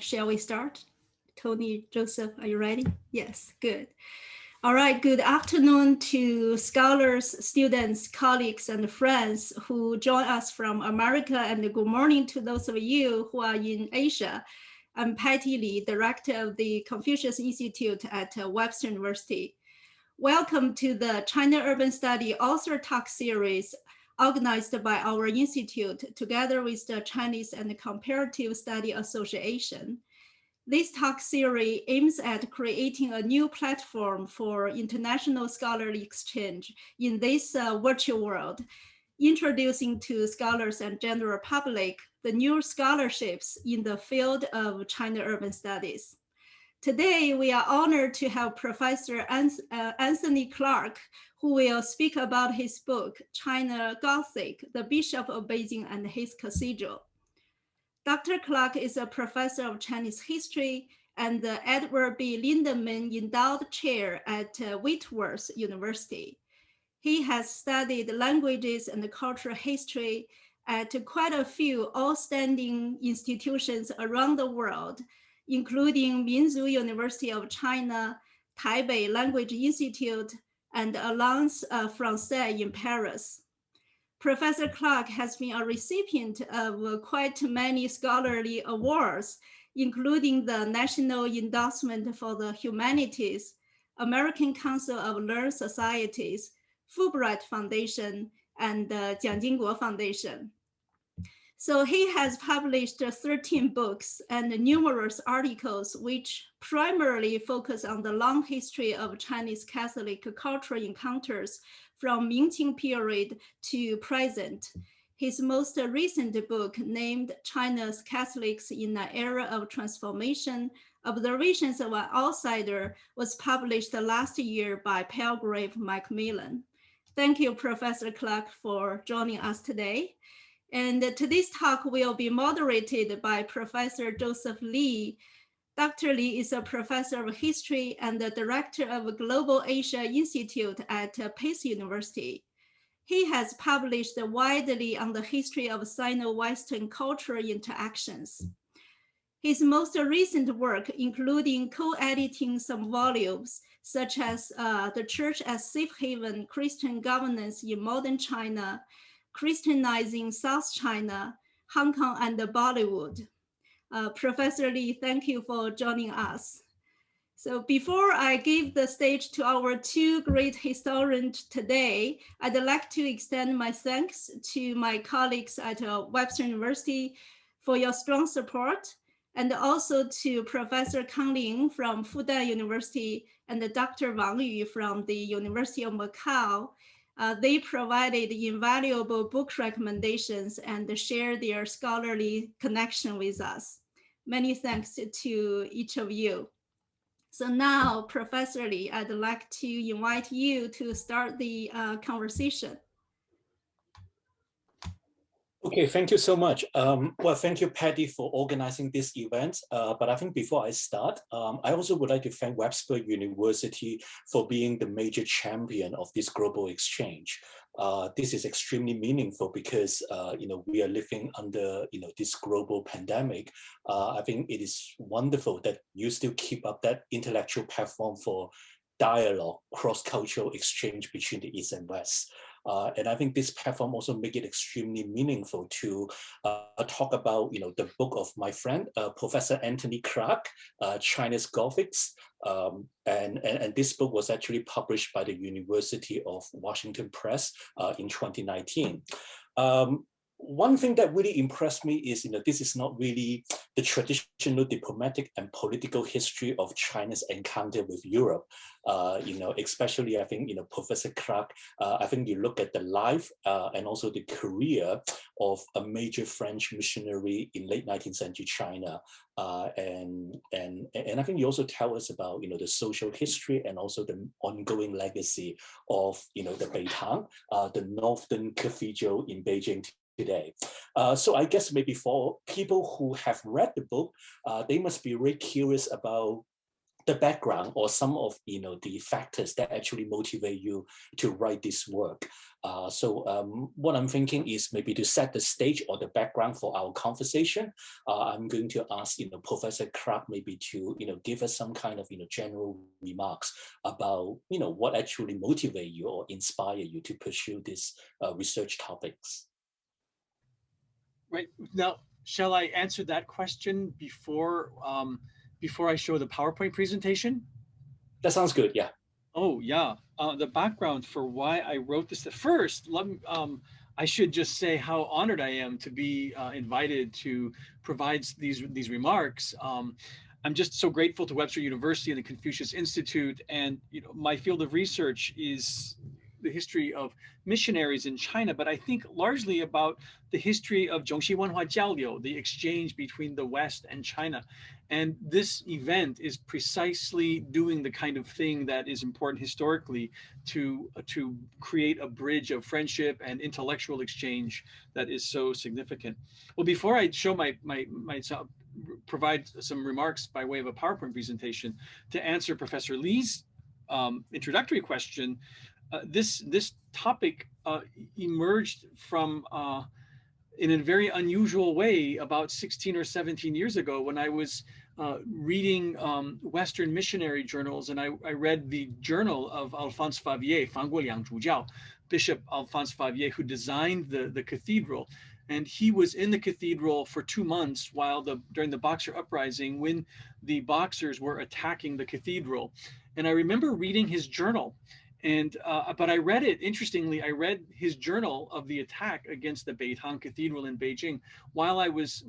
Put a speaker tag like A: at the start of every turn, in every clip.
A: Shall we start? Tony, Joseph, are you ready? Yes, good. All right, good afternoon to scholars, students, colleagues, and friends who join us from America, and good morning to those of you who are in Asia. I'm Patty Li, Director of the Confucius Institute at Webster University. Welcome to the China Urban Study Author Talk Series organized by our institute together with the Chinese and Comparative Study Association. This talk series aims at creating a new platform for international scholarly exchange in this virtual world, introducing to scholars and general public the new scholarships in the field of China urban studies. Today, we are honored to have Professor Anthony Clark, who will speak about his book, China Gothic, the Bishop of Beijing and His Cathedral. Dr. Clark is a professor of Chinese history and the Edward B. Lindemann Endowed Chair at Whitworth University. He has studied languages and cultural history at quite a few outstanding institutions around the world, including Minzu University of China, Taipei Language Institute, and Alliance Française in Paris. Professor Clark has been a recipient of quite many scholarly awards, including the National Endowment for the Humanities, American Council of Learned Societies, Fulbright Foundation, and the Jiang Jingguo Foundation. So he has published 13 books and numerous articles, which primarily focus on the long history of Chinese Catholic cultural encounters from Mingqing period to present. His most recent book, named China's Catholics in an Era of Transformation, Observations of an Outsider, was published last year by Palgrave Macmillan. Thank you, Professor Clark, for joining us today. And today's talk will be moderated by Professor Joseph Lee. Dr. Lee is a professor of history and the director of Global Asia Institute at Pace University. He has published widely on the history of Sino-Western cultural interactions. His most recent work, including co-editing some volumes, such as The Church as Safe Haven, Christian Governance in Modern China, Christianizing South China, Hong Kong, and Bollywood. Professor Lee, thank you for joining us. So before I give the stage to our two great historians today, I'd like to extend my thanks to my colleagues at Webster University for your strong support, and also to Professor Kang Ling from Fudan University and Dr. Wang Yu from the University of Macau. They provided invaluable book recommendations and shared their scholarly connection with us. Many thanks to each of you. So now, Professor Lee, I'd like to invite you to start the conversation.
B: Okay, thank you so much. Well, thank you, Patty, for organizing this event. But I think before I start, I also would like to thank Webster University for being the major champion of this global exchange. This is extremely meaningful because we are living under this global pandemic. I think it is wonderful that you still keep up that intellectual platform for dialogue, cross-cultural exchange between the East and West. And I think this platform also make it extremely meaningful to talk about the book of my friend, Professor Anthony Clark, China's Gothics. And this book was actually published by the University of Washington Press in 2019. One thing that really impressed me is, this is not really the traditional diplomatic and political history of China's encounter with Europe. Especially, I think, Professor Clark, I think you look at the life and also the career of a major French missionary in late 19th century China. And I think you also tell us about, the social history and also the ongoing legacy of, the Beitang, the Northern Cathedral in Beijing today. So I guess maybe for people who have read the book, they must be very curious about the background or some of the factors that actually motivate you to write this work. What I'm thinking is maybe to set the stage or the background for our conversation. I'm going to ask Professor Clark maybe to give us some kind of general remarks about what actually motivate you or inspire you to pursue these research topics.
C: Right now, shall I answer that question before I show the PowerPoint presentation?
B: That sounds good. Yeah.
C: Oh yeah, the background for why I wrote this. First, I should just say how honored I am to be invited to provide these remarks. I'm just so grateful to Webster University and the Confucius Institute, and my field of research is the history of missionaries in China, but I think largely about the history of 中西文化交流, the exchange between the West and China. And this event is precisely doing the kind of thing that is important historically to create a bridge of friendship and intellectual exchange that is so significant. Well, before I show provide some remarks by way of a PowerPoint presentation to answer Professor Lee's introductory question, this topic emerged from in a very unusual way about 16 or 17 years ago when I was reading Western missionary journals, and I read the journal of Alphonse Favier, 方过两主教, Bishop Alphonse Favier, who designed the cathedral. And he was in the cathedral for 2 months during the Boxer Uprising when the Boxers were attacking the cathedral. And I remember reading his journal. But I read it, interestingly, I read his journal of the attack against the Beitang Cathedral in Beijing while I was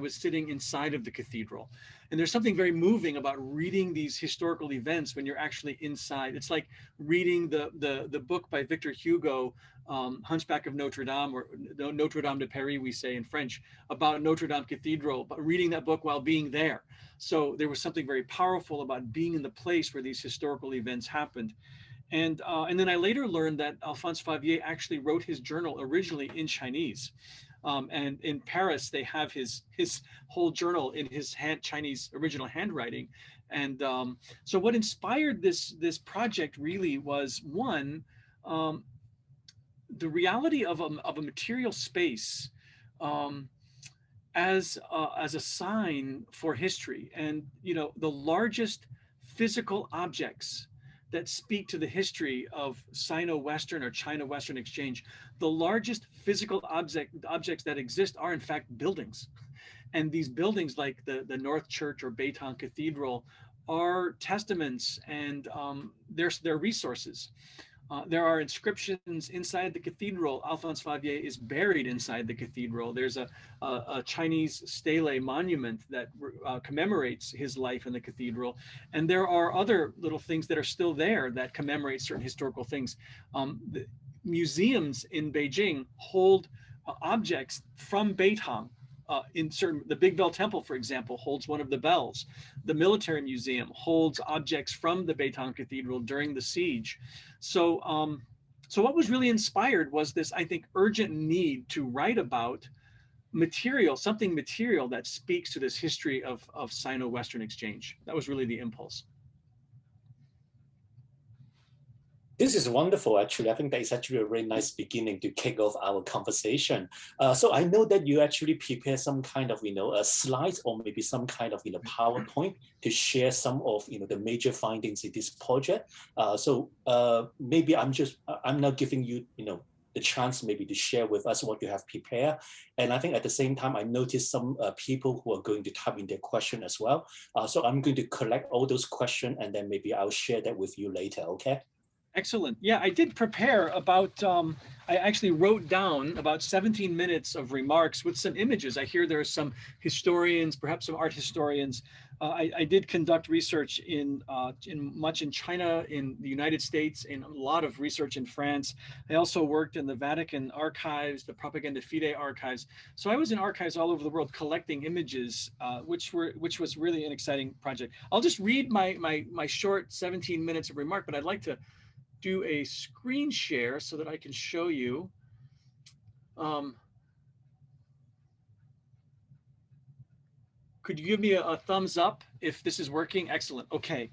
C: sitting inside of the cathedral. And there's something very moving about reading these historical events when you're actually inside. It's like reading the book by Victor Hugo, Hunchback of Notre Dame, or Notre Dame de Paris, we say in French, about Notre Dame Cathedral, but reading that book while being there. So there was something very powerful about being in the place where these historical events happened. And then I later learned that Alphonse Favier actually wrote his journal originally in Chinese. And in Paris, they have his whole journal in his Chinese original handwriting. And so what inspired this project really was, one, the reality of a material space as a sign for history. And the largest physical objects that speak to the history of Sino-Western or China-Western exchange, the largest physical objects that exist are in fact buildings. And these buildings, like the North Church or Beitang Cathedral, are testaments, and they're resources. There are inscriptions inside the cathedral. Alphonse Favier is buried inside the cathedral. There's a Chinese stele monument that commemorates his life in the cathedral. And there are other little things that are still there that commemorate certain historical things. The museums in Beijing hold objects from Beitang. The Big Bell Temple, for example, holds one of the bells. The Military Museum holds objects from the Beitang Cathedral during the siege. So what was really inspired was this, I think, urgent need to write about something material that speaks to this history of Sino-Western exchange. That was really the impulse.
B: This is wonderful, actually. I think that is actually a very nice beginning to kick off our conversation. So I know that you actually prepare some kind of, slides or maybe some kind of, PowerPoint to share some of, the major findings in this project. So maybe I'm now giving you, the chance maybe to share with us what you have prepared. And I think at the same time, I noticed some people who are going to type in their question as well. So I'm going to collect all those questions and then maybe I'll share that with you later, okay?
C: Excellent. Yeah, I did prepare about, I actually wrote down about 17 minutes of remarks with some images. I hear there are some historians, perhaps some art historians. I did conduct research much in China, in the United States, and a lot of research in France. I also worked in the Vatican archives, the Propaganda Fide archives. So I was in archives all over the world collecting images, which was really an exciting project. I'll just read my short 17 minutes of remark, but I'd like to do a screen share so that I can show you. Could you give me a thumbs up if this is working? Excellent. Okay.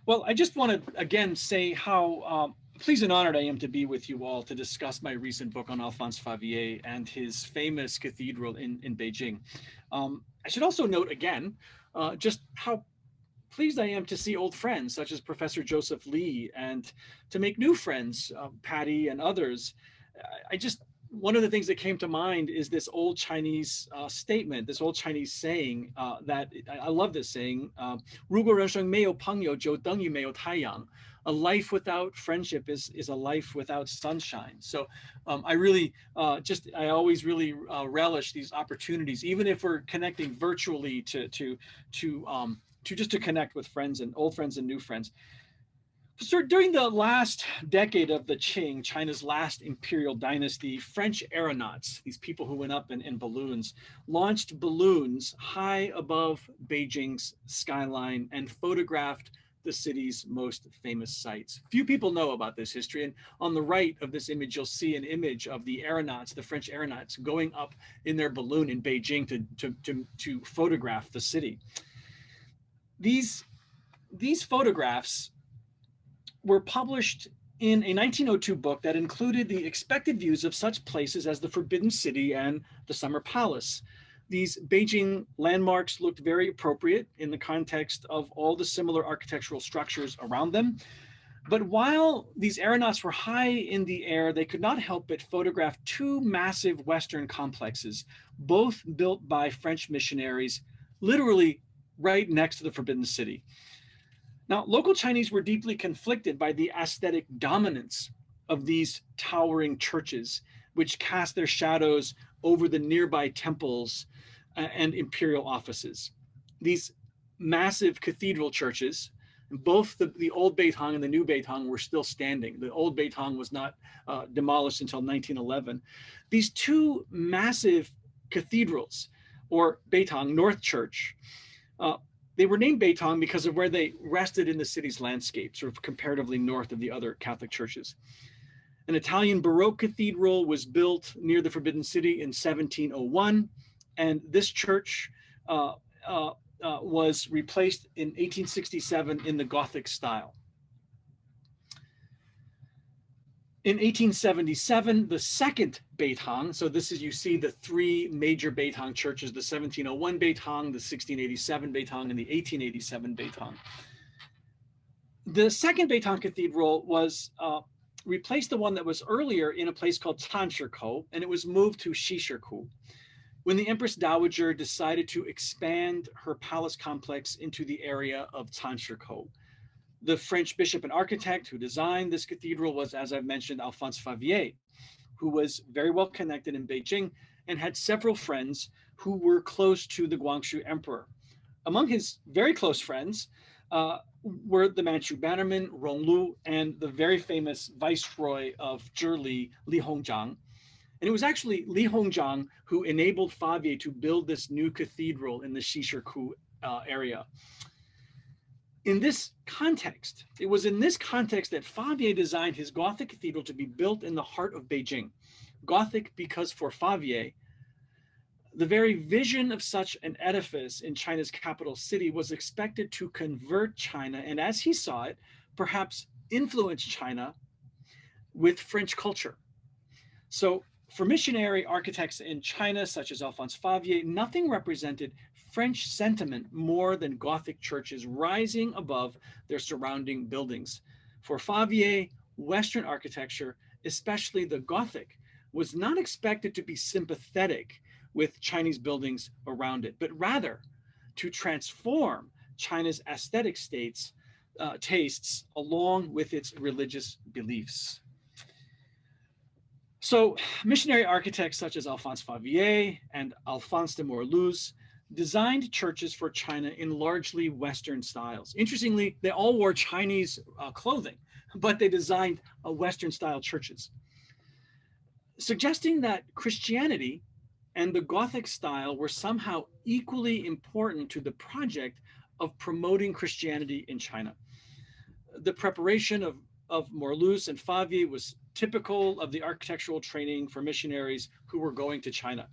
C: Well, I just want to again say how pleased and honored I am to be with you all to discuss my recent book on Alphonse Favier and his famous cathedral in Beijing. I should also note again just how pleased I am to see old friends such as Professor Joseph Lee and to make new friends, Patty and others. I just, one of the things that came to mind is this old Chinese statement, this old Chinese saying that I love this saying, 如果人生没有朋友就等于没有太阳. A life without friendship is a life without sunshine. So I really I always really relish these opportunities, even if we're connecting virtually to just to connect with friends and old friends and new friends. So during the last decade of the Qing, China's last imperial dynasty, French aeronauts, these people who went up in balloons, launched balloons high above Beijing's skyline and photographed the city's most famous sites. Few people know about this history. And on the right of this image, you'll see an image of the aeronauts, the French aeronauts, going up in their balloon in Beijing to photograph the city. These photographs were published in a 1902 book that included the expected views of such places as the Forbidden City and the Summer Palace. These Beijing landmarks looked very appropriate in the context of all the similar architectural structures around them. But while these aeronauts were high in the air, they could not help but photograph two massive Western complexes, both built by French missionaries, literally right next to the Forbidden City. Now, local Chinese were deeply conflicted by the aesthetic dominance of these towering churches, which cast their shadows over the nearby temples and imperial offices. These massive cathedral churches, both the old Beitang and the new Beitang were still standing. The old Beitang was not demolished until 1911. These two massive cathedrals, or Beitang, North Church, they were named Beitang because of where they rested in the city's landscape, sort of comparatively north of the other Catholic churches. An Italian Baroque cathedral was built near the Forbidden City in 1701, and this church was replaced in 1867 in the Gothic style. In 1877, the second Beitang, so this is, you see the three major Beitang churches, the 1701 Beitang, the 1687 Beitang, and the 1887 Beitang. The second Beitang cathedral was replaced the one that was earlier in a place called Tanshirkou, and it was moved to Shishirkou. When the Empress Dowager decided to expand her palace complex into the area of Tanshirkou, the French bishop and architect who designed this cathedral was, as I've mentioned, Alphonse Favier, who was very well connected in Beijing and had several friends who were close to the Guangxu emperor. Among his very close friends were the Manchu bannerman Ronglu and the very famous viceroy of Zhili, Li Hongzhang. And it was actually Li Hongzhang who enabled Favier to build this new cathedral in the Shishirkou area. In this context, it was in this context that Favier designed his Gothic cathedral to be built in the heart of Beijing. Gothic because for Favier, the very vision of such an edifice in China's capital city was expected to convert China, and as he saw it, perhaps influence China with French culture. So for missionary architects in China, such as Alphonse Favier, nothing represented French sentiment more than Gothic churches rising above their surrounding buildings. For Favier, Western architecture, especially the Gothic, was not expected to be sympathetic with Chinese buildings around it, but rather to transform China's aesthetic tastes along with its religious beliefs. So missionary architects such as Alphonse Favier and Alphonse de Morluz designed churches for China in largely Western styles. Interestingly, they all wore Chinese clothing, but they designed Western style churches, suggesting that Christianity and the Gothic style were somehow equally important to the project of promoting Christianity in China. The preparation of Morluz and Favier was typical of the architectural training for missionaries who were going to China.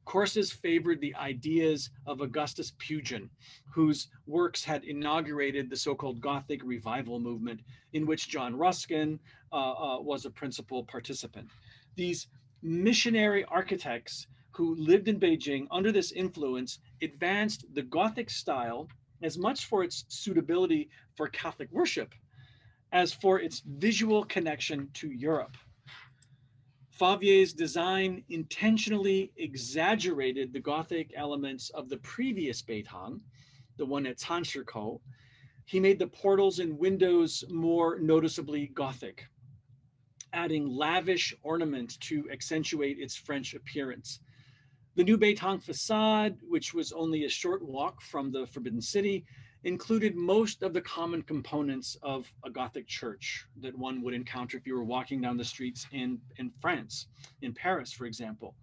C: Courses favored the ideas of Augustus Pugin, whose works had inaugurated the so-called Gothic revival movement, in which John Ruskin was a principal participant. These missionary architects who lived in Beijing under this influence advanced the Gothic style as much for its suitability for Catholic worship as for its visual connection to Europe. Favier's design intentionally exaggerated the Gothic elements of the previous Beitang, the one at Canshiko. He made the portals and windows more noticeably Gothic, adding lavish ornaments to accentuate its French appearance. The new Beitang facade, which was only a short walk from the Forbidden City, included most of the common components of a Gothic church that one would encounter if you were walking down the streets in France, in Paris, for example.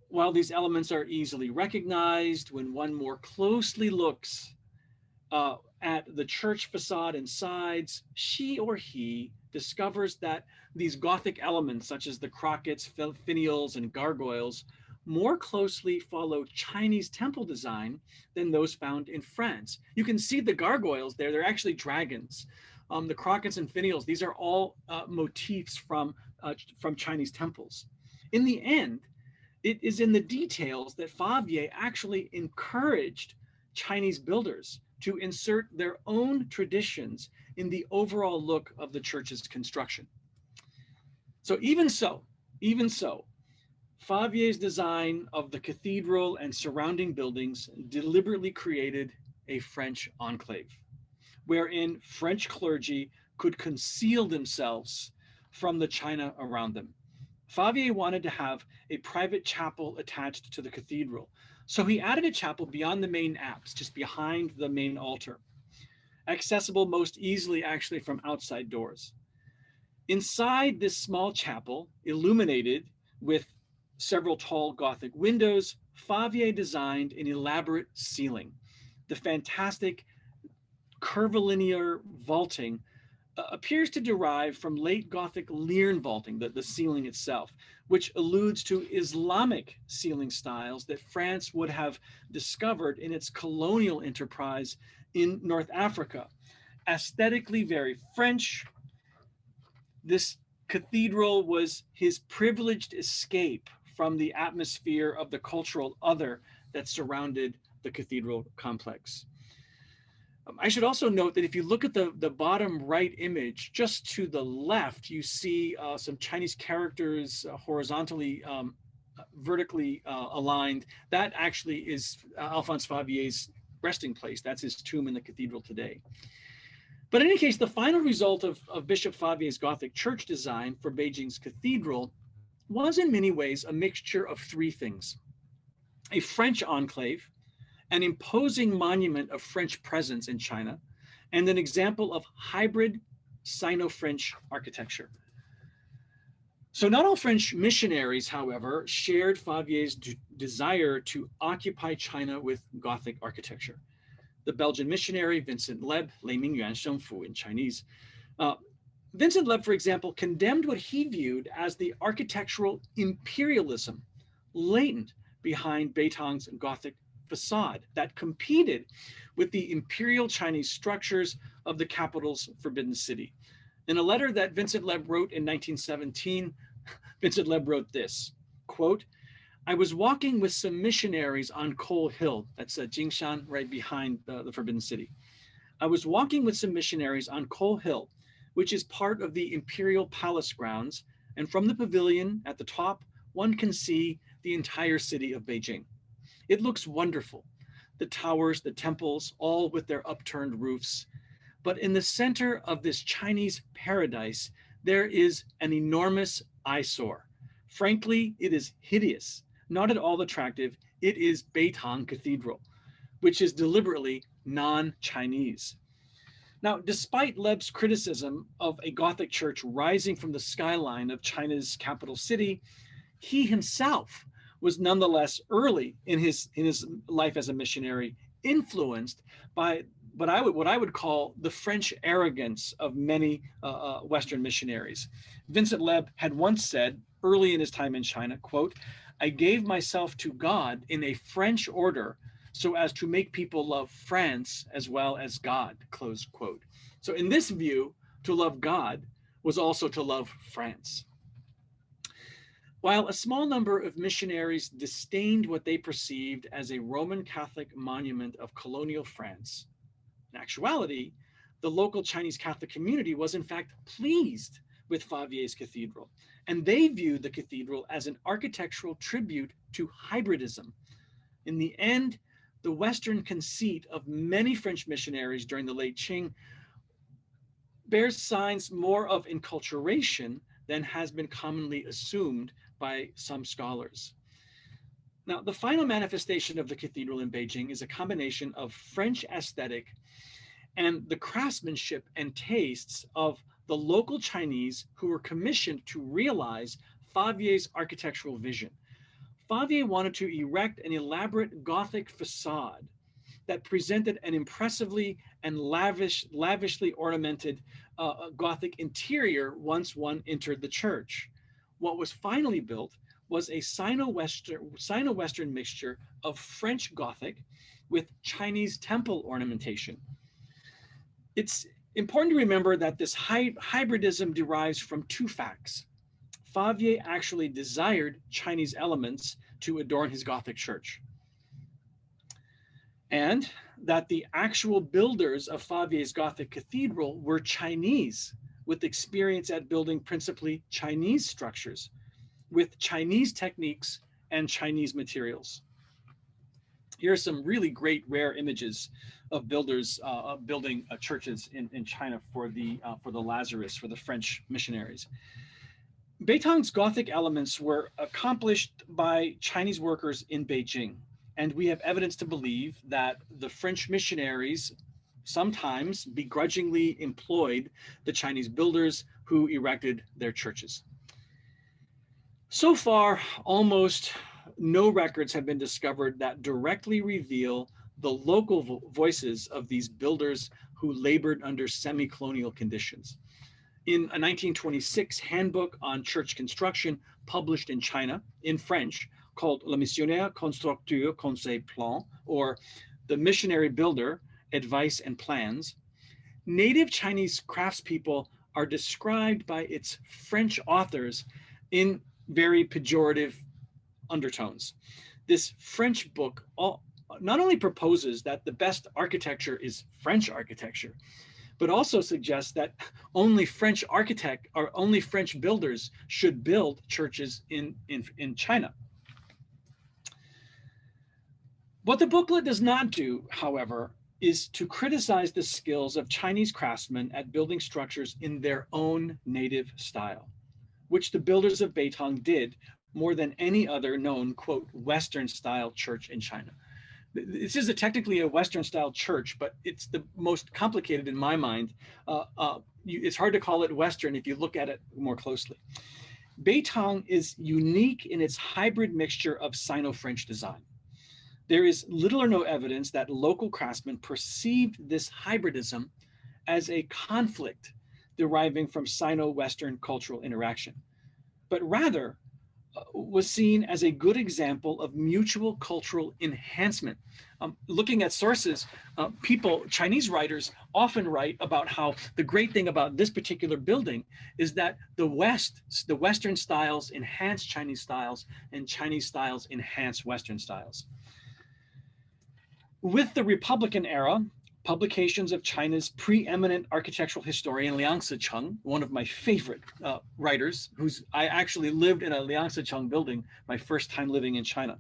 C: While these elements are easily recognized, when one more closely looks at the church facade and sides, she or he discovers that these Gothic elements, such as the crockets, finials, and gargoyles, more closely follow Chinese temple design than those found in France. You can see the gargoyles there, they're actually dragons. The crockets and finials, these are all motifs from Chinese temples. In the end, it is in the details that Favier actually encouraged Chinese builders to insert their own traditions in the overall look of the church's construction. So even so, Favier's design of the cathedral and surrounding buildings deliberately created a French enclave, wherein French clergy could conceal themselves from the China around them. Favier wanted to have a private chapel attached to the cathedral, so he added a chapel beyond the main apse, just behind the main altar, accessible most easily actually from outside doors. Inside this small chapel, illuminated with several tall Gothic windows, Favier designed an elaborate ceiling. The fantastic curvilinear vaulting appears to derive from late Gothic Lehren vaulting, the ceiling itself, which alludes to Islamic ceiling styles that France would have discovered in its colonial enterprise in North Africa. Aesthetically very French, this cathedral was his privileged escape from the atmosphere of the cultural other that surrounded the cathedral complex. I should also note that if you look at the bottom right image, just to the left, you see some Chinese characters horizontally, vertically aligned. That actually is Alphonse Favier's resting place. That's his tomb in the cathedral today. But in any case, the final result of Bishop Favier's Gothic church design for Beijing's cathedral was in many ways a mixture of three things: a French enclave, an imposing monument of French presence in China, and an example of hybrid Sino-French architecture. So not all French missionaries, however, shared Favier's desire to occupy China with Gothic architecture. The Belgian missionary Vincent Leb, 雷明元生父 in Chinese, Vincent Leb, for example, condemned what he viewed as the architectural imperialism latent behind Beitang's Gothic facade that competed with the imperial Chinese structures of the capital's Forbidden City. In a letter that Vincent Leb wrote in 1917, Vincent Leb wrote this, quote, "I was walking with some missionaries on Coal Hill," that's Jingshan, right behind the Forbidden City. "I was walking with some missionaries on Coal Hill, which is part of the Imperial Palace grounds, and from the pavilion at the top, one can see the entire city of Beijing. It looks wonderful, the towers, the temples, all with their upturned roofs. But in the center of this Chinese paradise, there is an enormous eyesore. Frankly, it is hideous, not at all attractive. It is Beitang Cathedral, which is deliberately non-Chinese." Now, despite Leb's criticism of a Gothic church rising from the skyline of China's capital city, he himself was nonetheless early in his life as a missionary influenced by what I would call the French arrogance of many Western missionaries. Vincent Leb had once said early in his time in China, quote, I gave myself to God in a French order so as to make people love France as well as God, close quote. So in this view, to love God was also to love France. While a small number of missionaries disdained what they perceived as a Roman Catholic monument of colonial France, in actuality, the local Chinese Catholic community was in fact pleased with Favier's cathedral, and they viewed the cathedral as an architectural tribute to hybridism. In the end, the Western conceit of many French missionaries during the late Qing bears signs more of enculturation than has been commonly assumed by some scholars. Now, the final manifestation of the cathedral in Beijing is a combination of French aesthetic and the craftsmanship and tastes of the local Chinese who were commissioned to realize Favier's architectural vision. Favier wanted to erect an elaborate Gothic facade that presented an impressively and lavishly ornamented Gothic interior once one entered the church. What was finally built was a Sino-Western mixture of French Gothic with Chinese temple ornamentation. It's important to remember that this hybridism derives from two facts. Favier actually desired Chinese elements to adorn his Gothic church, and that the actual builders of Favier's Gothic cathedral were Chinese, with experience at building principally Chinese structures, with Chinese techniques and Chinese materials. Here are some really great rare images of builders building churches in China for the Lazarus, for the French missionaries. Beitang's Gothic elements were accomplished by Chinese workers in Beijing, and we have evidence to believe that the French missionaries sometimes begrudgingly employed the Chinese builders who erected their churches. So far, almost no records have been discovered that directly reveal the local voices of these builders who labored under semi-colonial conditions. In a 1926 handbook on church construction published in China in French called Le Missionnaire Constructeur Conseil Plan, or The Missionary Builder, Advice and Plans, native Chinese craftspeople are described by its French authors in very pejorative undertones. This French book not only proposes that the best architecture is French architecture, but also suggests that only French architects or only French builders should build churches in China. What the booklet does not do, however, is to criticize the skills of Chinese craftsmen at building structures in their own native style, which the builders of Beitang did more than any other known, quote, Western style church in China. This is technically a Western style church, but it's the most complicated in my mind. It's hard to call it Western if you look at it more closely. Beitang is unique in its hybrid mixture of Sino-French design. There is little or no evidence that local craftsmen perceived this hybridism as a conflict deriving from Sino-Western cultural interaction, but rather was seen as a good example of mutual cultural enhancement. Looking at sources, Chinese writers often write about how the great thing about this particular building is that the Western styles enhance Chinese styles and Chinese styles enhance Western styles. With the Republican era, publications of China's preeminent architectural historian Liang Sicheng, one of my favorite writers, I actually lived in a Liang Sicheng building my first time living in China.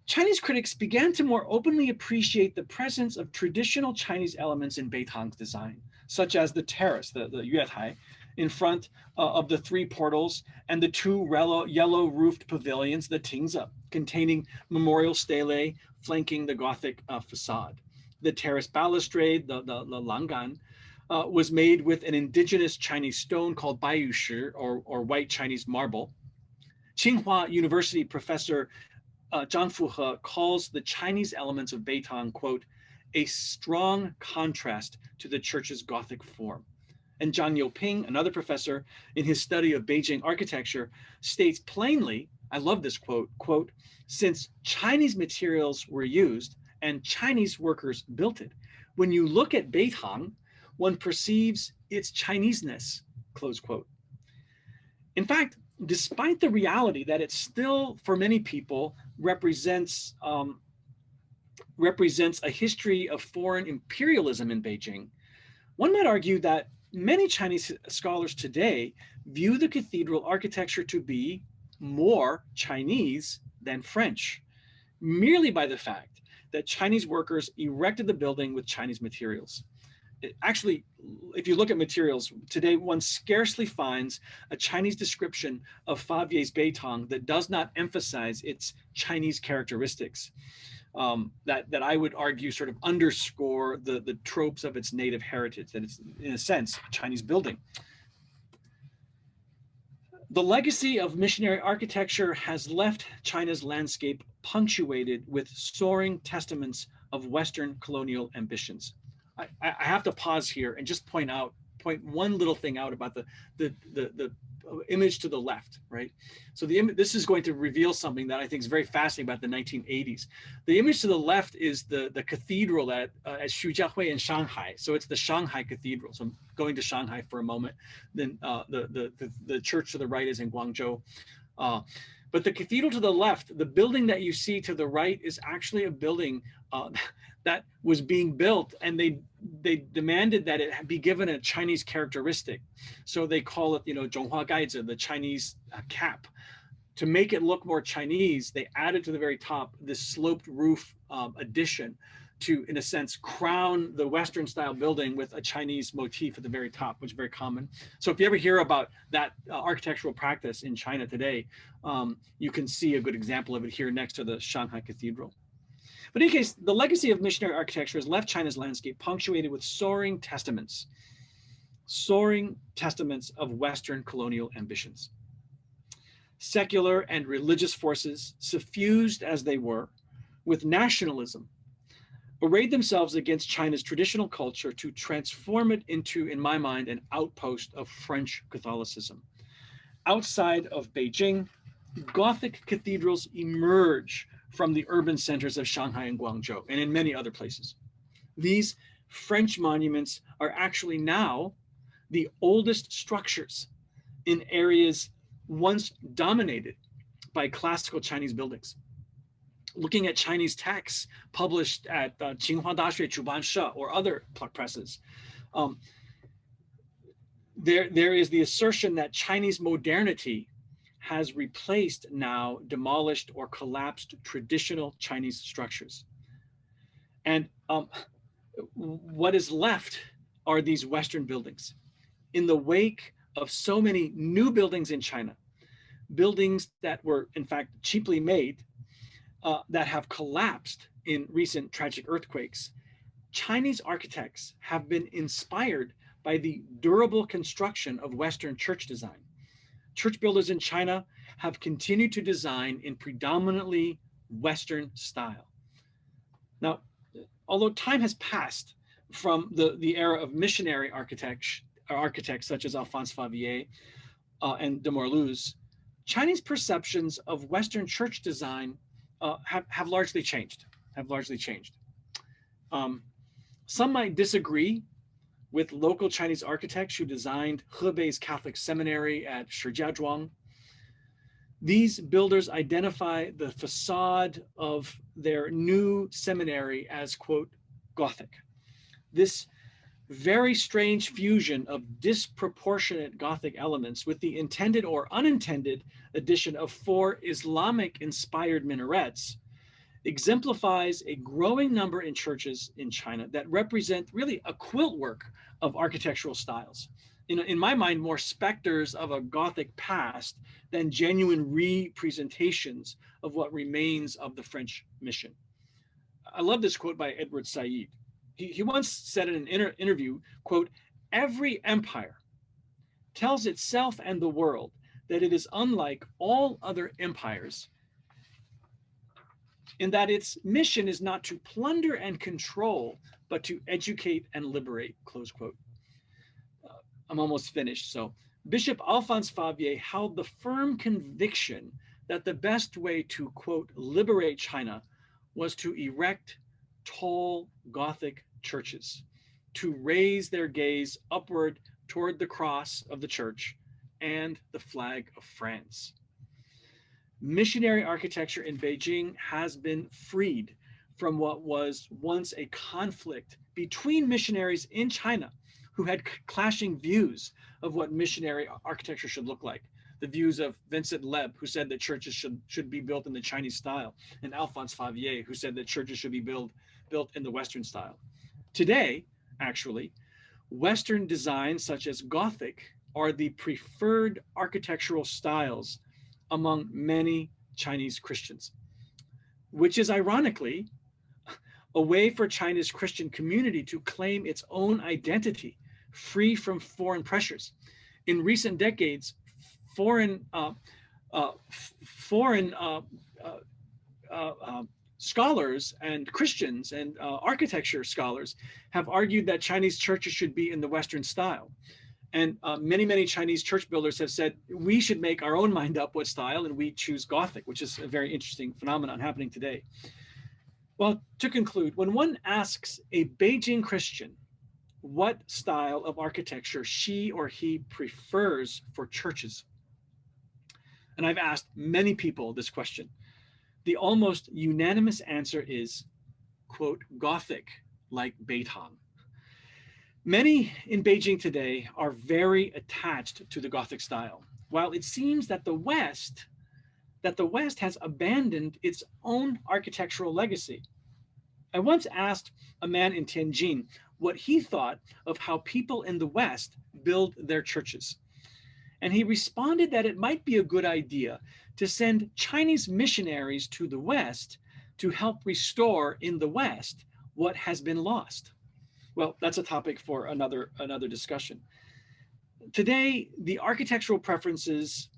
C: Chinese critics began to more openly appreciate the presence of traditional Chinese elements in Beitang's design, such as the terrace, the yuetai, in front of the three portals and the two yellow roofed pavilions, the tingzi, containing memorial stelae flanking the Gothic facade. The terrace balustrade, the langan, was made with an indigenous Chinese stone called baiyushi, or white Chinese marble. Tsinghua University professor Zhang Fuhe calls the Chinese elements of Beitang, quote, a strong contrast to the church's Gothic form. And Zhang Youping, another professor, in his study of Beijing architecture, states plainly, I love this quote, since Chinese materials were used and Chinese workers built it, when you look at Beitang, one perceives its Chineseness, close quote. In fact, despite the reality that it still, for many people, represents a history of foreign imperialism in Beijing, one might argue that many Chinese scholars today view the cathedral architecture to be more Chinese than French, merely by the fact that Chinese workers erected the building with Chinese materials. Actually, if you look at materials today, one scarcely finds a Chinese description of Favier's Beitang that does not emphasize its Chinese characteristics. That I would argue sort of underscore the tropes of its native heritage, that it's, in a sense, a Chinese building. The legacy of missionary architecture has left China's landscape punctuated with soaring testaments of Western colonial ambitions. I have to pause here and just point one little thing out about the image to the left, right? So this is going to reveal something that I think is very fascinating about the 1980s. The image to the left is the cathedral at Xujiahui in Shanghai. So it's the Shanghai Cathedral. So I'm going to Shanghai for a moment. Then the church to the right is in Guangzhou. But the cathedral to the left, the building that you see to the right, is actually a building that was being built, and they demanded that it be given a Chinese characteristic. So they call it, Zhonghua Gaizi, the Chinese cap. To make it look more Chinese, they added to the very top this sloped roof addition to, in a sense, crown the Western style building with a Chinese motif at the very top, which is very common. So if you ever hear about that architectural practice in China today, you can see a good example of it here next to the Shanghai Cathedral. But in any case, the legacy of missionary architecture has left China's landscape punctuated with soaring testaments of Western colonial ambitions. Secular and religious forces, suffused as they were with nationalism, arrayed themselves against China's traditional culture to transform it into, in my mind, an outpost of French Catholicism. Outside of Beijing, Gothic cathedrals emerge from the urban centers of Shanghai and Guangzhou, and in many other places. These French monuments are actually now the oldest structures in areas once dominated by classical Chinese buildings. Looking at Chinese texts published at Tsinghua Daxue Chubanshe or other presses, there is the assertion that Chinese modernity has replaced now demolished or collapsed traditional Chinese structures. And what is left are these Western buildings. In the wake of so many new buildings in China, buildings that were in fact cheaply made, that have collapsed in recent tragic earthquakes, Chinese architects have been inspired by the durable construction of Western church design. Church builders in China have continued to design in predominantly Western style. Now, although time has passed from the era of missionary architects such as Alphonse Favier and de Morluz, Chinese perceptions of Western church design have largely changed. Some might disagree with local Chinese architects who designed Hebei's Catholic Seminary at Shijiazhuang. These builders identify the facade of their new seminary as, quote, Gothic. This very strange fusion of disproportionate Gothic elements with the intended or unintended addition of 4 Islamic-inspired minarets exemplifies a growing number in churches in China that represent really a quilt work of architectural styles. In my mind, more specters of a Gothic past than genuine representations of what remains of the French mission. I love this quote by Edward Said. He once said in an interview, quote, "Every empire tells itself and the world that it is unlike all other empires in that its mission is not to plunder and control, but to educate and liberate," close quote. I'm almost finished. So Bishop Alphonse Favier held the firm conviction that the best way to, quote, liberate China was to erect tall Gothic churches, to raise their gaze upward toward the cross of the church and the flag of France. Missionary architecture in Beijing has been freed from what was once a conflict between missionaries in China who had clashing views of what missionary architecture should look like. The views of Vincent Leb, who said that churches should be built in the Chinese style, and Alphonse Favier, who said that churches should be built in the Western style. Today, actually, Western designs such as Gothic are the preferred architectural styles among many Chinese Christians, which is ironically a way for China's Christian community to claim its own identity, free from foreign pressures. In recent decades, foreign scholars and Christians and architecture scholars have argued that Chinese churches should be in the Western style. And many Chinese church builders have said, we should make our own mind up what style, and we choose Gothic, which is a very interesting phenomenon happening today. Well, to conclude, when one asks a Beijing Christian what style of architecture she or he prefers for churches, and I've asked many people this question, the almost unanimous answer is, quote, Gothic, like Beitang. Many in Beijing today are very attached to the Gothic style, while it seems that the West has abandoned its own architectural legacy. I once asked a man in Tianjin what he thought of how people in the West build their churches. And he responded that it might be a good idea to send Chinese missionaries to the West to help restore in the West what has been lost. Well, that's a topic for another discussion. Today, the architectural preferences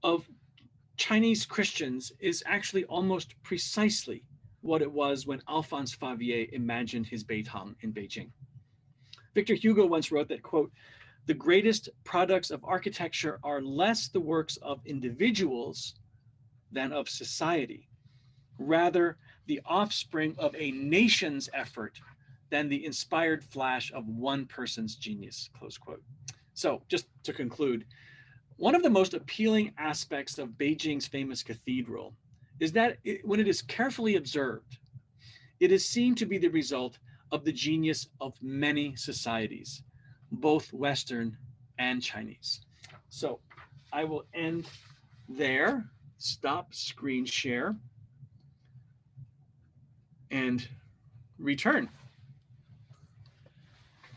C: of Chinese Christians is actually almost precisely what it was when Alphonse Favier imagined his Beitang in Beijing. Victor Hugo once wrote that, quote, the greatest products of architecture are less the works of individuals than of society, rather the offspring of a nation's effort than the inspired flash of one person's genius, close quote. So just to conclude, one of the most appealing aspects of Beijing's famous cathedral is that when it is carefully observed, it is seen to be the result of the genius of many societies, both Western and Chinese. So I will end there, stop screen share, and return.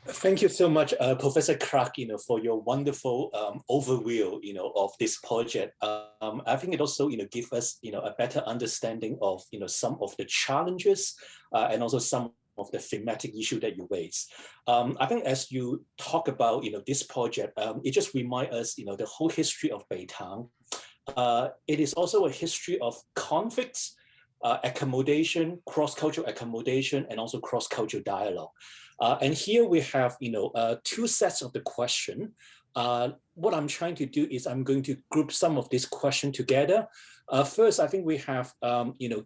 B: Thank you so much, Professor Clark, for your wonderful overview, of this project. I think it also, gives us, a better understanding of, some of the challenges and also some of the thematic issue that you raised. I think as you talk about, this project, it just reminds us, the whole history of Beitang. It is also a history of conflicts, accommodation, cross-cultural accommodation, and also cross-cultural dialogue. And here we have, two sets of the question. What I'm trying to do is I'm going to group some of this question together. First, I think we have,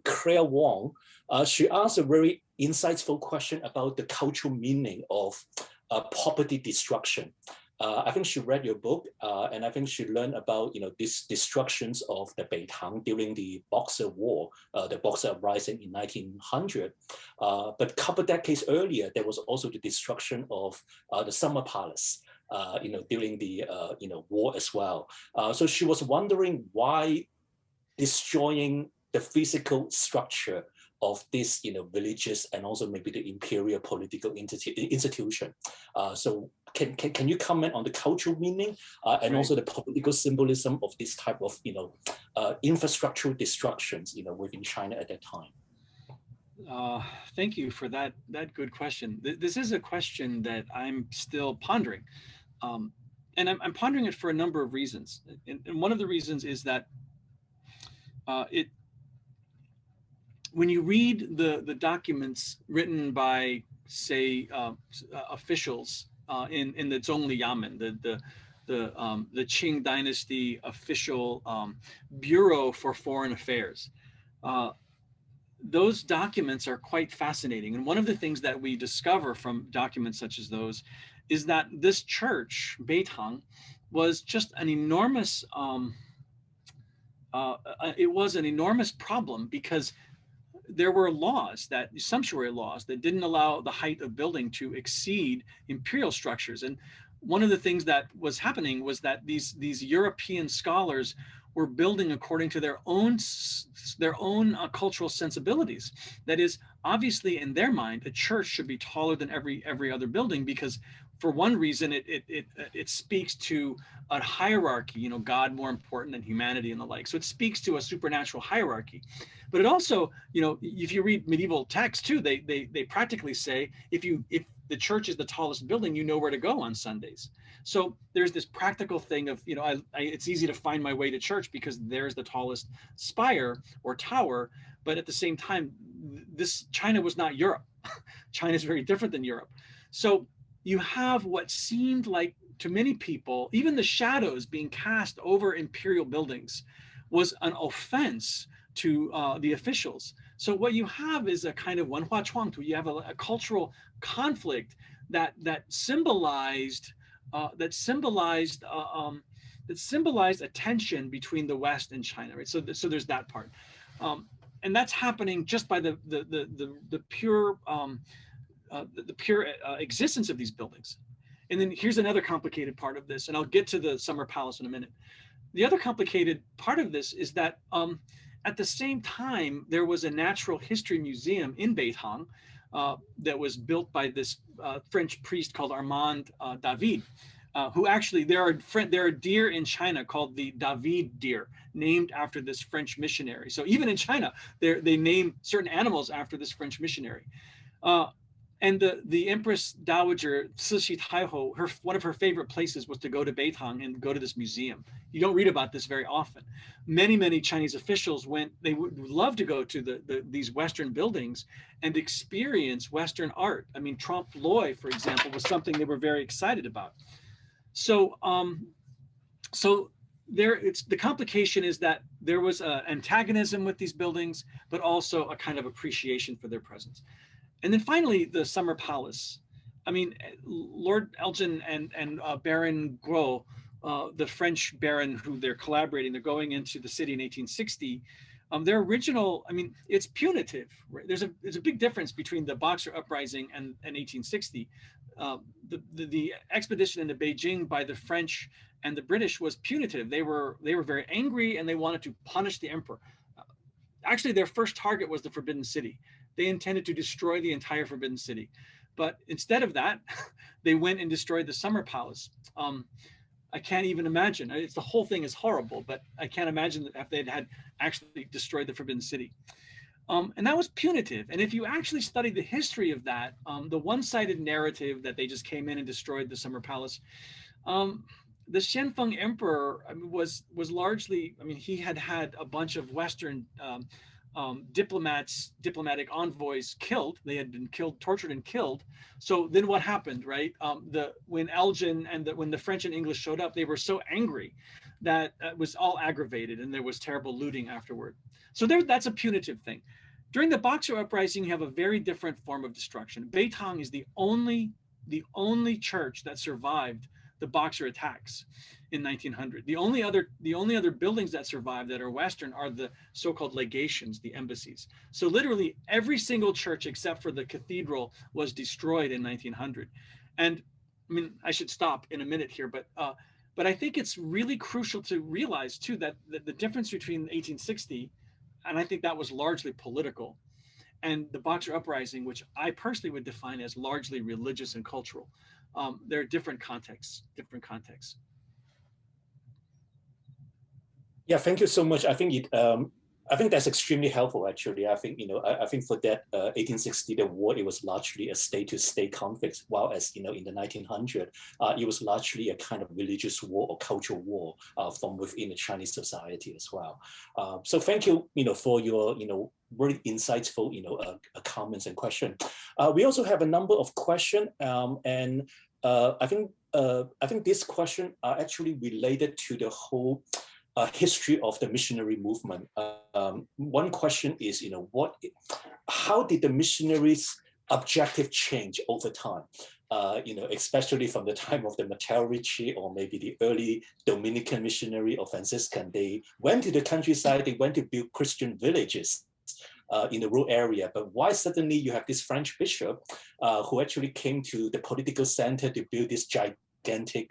B: Claire Wong. She asked a very insightful question about the cultural meaning of property destruction. I think she read your book, and I think she learned about these destructions of the Beitang during the Boxer War, the Boxer Uprising in 1900. But a couple of decades earlier, there was also the destruction of the Summer Palace, during the war as well. So she was wondering why destroying the physical structure of this, religious and also maybe the imperial political institution. So can you comment on the cultural meaning and also the political symbolism of this type of, infrastructural destructions, within China at that time?
C: Thank you for that good question. This is a question that I'm still pondering. And I'm pondering it for a number of reasons. And one of the reasons is that when you read the documents written by, say, officials in the Zhongli Yamen, the Qing Dynasty official bureau for foreign affairs. Those documents are quite fascinating. And one of the things that we discover from documents such as those is that this church, Beitang, was just an enormous, it was an enormous problem because there were laws, that sumptuary laws, that didn't allow the height of building to exceed imperial structures. And one of the things that was happening was that these European scholars were building according to their own cultural sensibilities. That is, obviously in their mind, a church should be taller than every other building because, for one reason, it speaks to a hierarchy. You know, God more important than humanity and the like. So it speaks to a supernatural hierarchy. But it also, you know, if you read medieval texts too, they practically say if the church is the tallest building, you know where to go on Sundays. So there's this practical thing of, you know, it's easy to find my way to church because there's the tallest spire or tower. But at the same time, China was not Europe. China is very different than Europe. So you have what seemed like, to many people, even the shadows being cast over imperial buildings was an offense to the officials. So what you have is a kind of wenhua chuangtu. You have a cultural conflict that symbolized a tension between the West and China, right? So there's that part, and that's happening just by the pure existence of these buildings. And then here's another complicated part of this, and I'll get to the Summer Palace in a minute. The other complicated part of this is that at the same time, there was a natural history museum in Beitang that was built by this French priest called Armand David, who actually, there are deer in China called the David deer, named after this French missionary. So even in China, they name certain animals after this French missionary. And the Empress Dowager Cixi Taiho, one of her favorite places was to go to Beitang and go to this museum. You don't read about this very often. Many Chinese officials went. They would love to go to these Western buildings and experience Western art. I mean, trompe l'oeil, for example, was something they were very excited about. So, the complication is that there was an antagonism with these buildings, but also a kind of appreciation for their presence. And then finally, the Summer Palace. I mean, Lord Elgin and Baron Gros, the French baron who they're collaborating, they're going into the city in 1860. Their original, I mean, it's punitive. Right? There's a big difference between the Boxer Uprising and 1860. The expedition into Beijing by the French and the British was punitive. They were very angry and they wanted to punish the emperor. Actually, their first target was the Forbidden City. They intended to destroy the entire Forbidden City. But instead of that, they went and destroyed the Summer Palace. I can't even imagine. The whole thing is horrible, but I can't imagine that if they'd had actually destroyed the Forbidden City. And that was punitive. And if you actually study the history of that, the one-sided narrative that they just came in and destroyed the Summer Palace, the Xianfeng Emperor was largely, I mean, he had a bunch of Western diplomatic envoys killed. They had been killed, tortured and killed. So then what happened, right? When Elgin and when the French and English showed up, they were so angry that it was all aggravated and there was terrible looting afterward. So that's a punitive thing. During the Boxer Uprising, you have a very different form of destruction. Beitang is the only church that survived the Boxer attacks in 1900. The only other buildings that survive that are Western are the so-called legations, the embassies. So literally every single church except for the cathedral was destroyed in 1900. And I mean, I should stop in a minute here, but I think it's really crucial to realize too that the difference between 1860, and I think that was largely political, and the Boxer Uprising, which I personally would define as largely religious and cultural. There are different contexts.
B: Yeah, thank you so much. I think that's extremely helpful, actually. I think, I think for that 1860, the war, it was largely a state-to-state conflict, while as, in the 1900s, it was largely a kind of religious war or cultural war from within the Chinese society as well. So thank you, for your, very insightful, comments and questions. We also have a number of questions, and I think this question are actually related to the whole history of the missionary movement. One question is, how did the missionaries' objective change over time? Especially from the time of the Matteo Ricci or maybe the early Dominican missionary or Franciscan, they went to the countryside, they went to build Christian villages in the rural area. But why suddenly you have this French bishop who actually came to the political center to build this gigantic,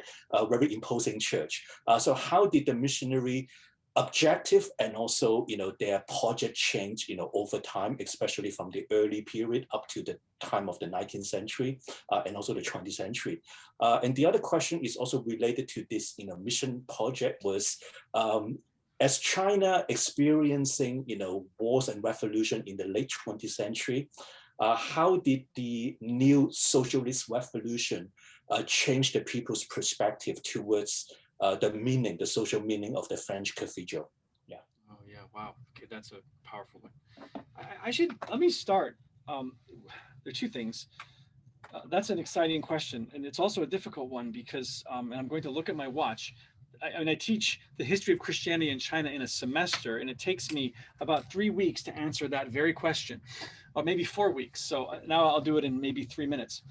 B: very imposing church? So how did the missionary objective and also their project change over time, especially from the early period up to the time of the 19th century and also the 20th century? And the other question is also related to this mission project was, as China experiencing wars and revolution in the late 20th century, how did the new socialist revolution change the people's perspective towards the social meaning of the French cathedral? Yeah.
C: Oh yeah, wow. Okay, that's a powerful one. Let me start. There are two things. That's an exciting question, and it's also a difficult one because, and I'm going to look at my watch. I teach the history of Christianity in China in a semester, and it takes me about 3 weeks to answer that very question, or maybe 4 weeks. So now I'll do it in maybe 3 minutes.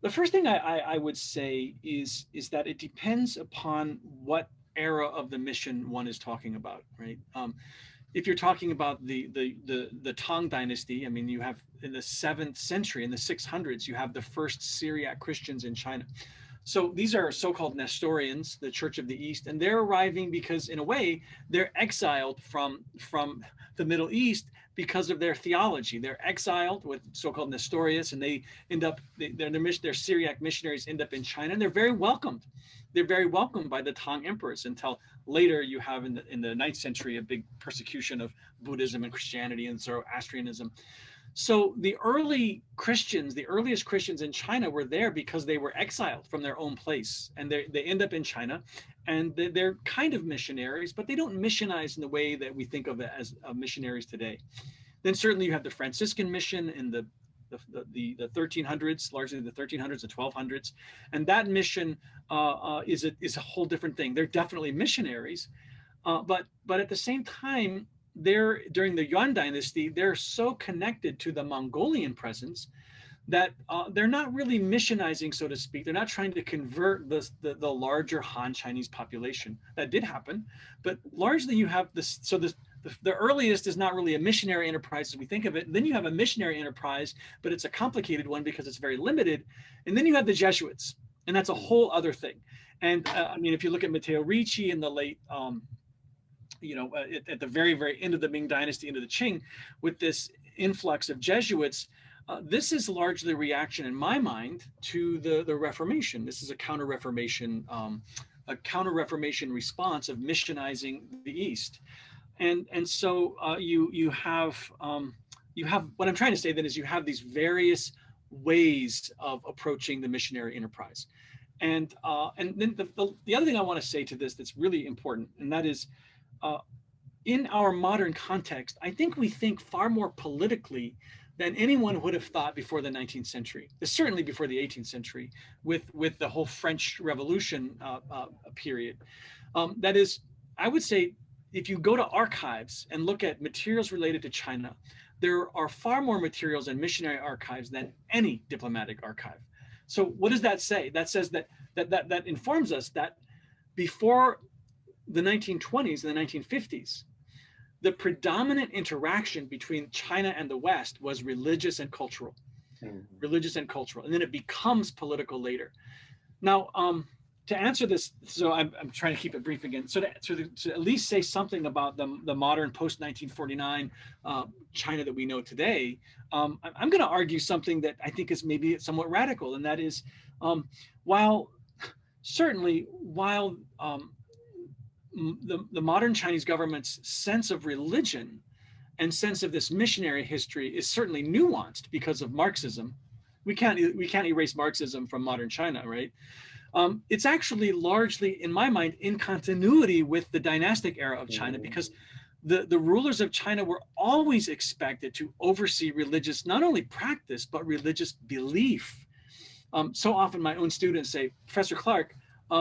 C: The first thing I would say is that it depends upon what era of the mission one is talking about, right? If you're talking about the Tang Dynasty, I mean, you have in the 7th century, in the 600s, you have the first Syriac Christians in China. So these are so-called Nestorians, the Church of the East, and they're arriving because, in a way, they're exiled from the Middle East because of their theology. They're exiled with so-called Nestorius, and they end up, their Syriac missionaries end up in China, and they're very welcomed. They're very welcomed by the Tang emperors until later you have in the 9th century a big persecution of Buddhism and Christianity and Zoroastrianism. So the early Christians, the earliest Christians in China were there because they were exiled from their own place, and they end up in China, and they're kind of missionaries, but they don't missionize in the way that we think of it as missionaries today. Then certainly you have the Franciscan mission in the 1300s, largely the 1300s and 1200s, and that mission is a whole different thing. They're definitely missionaries, but at the same time, during the Yuan dynasty, they're so connected to the Mongolian presence that they're not really missionizing, so to speak. They're not trying to convert the larger Han Chinese population. That did happen, but largely you have this. So the earliest is not really a missionary enterprise as we think of it. And then you have a missionary enterprise, but it's a complicated one because it's very limited. And then you have the Jesuits, and that's a whole other thing. And I mean, if you look at Matteo Ricci in the late at the very, very end of the Ming Dynasty, into the Qing, with this influx of Jesuits, this is largely a reaction, in my mind, to the Reformation. This is a counter-Reformation response of missionizing the East, and so you have what I'm trying to say then is you have these various ways of approaching the missionary enterprise, and then the other thing I want to say to this that's really important, and that is, in our modern context, I think we think far more politically than anyone would have thought before the 19th century, certainly before the 18th century, with the whole French Revolution period. That is, I would say, if you go to archives and look at materials related to China, there are far more materials in missionary archives than any diplomatic archive. So what does that say? That says that informs us that before the 1920s and the 1950s, the predominant interaction between China and the West was religious and cultural, and then it becomes political later. Now, to answer this, so I'm trying to keep it brief again. So to at least say something about the modern post-1949 China that we know today, I'm going to argue something that I think is maybe somewhat radical, and that is, while the modern Chinese government's sense of religion and sense of this missionary history is certainly nuanced because of Marxism. We can't erase Marxism from modern China, right? It's actually largely, in my mind, in continuity with the dynastic era of China, because the rulers of China were always expected to oversee religious, not only practice, but religious belief. So often my own students say, Professor Clark,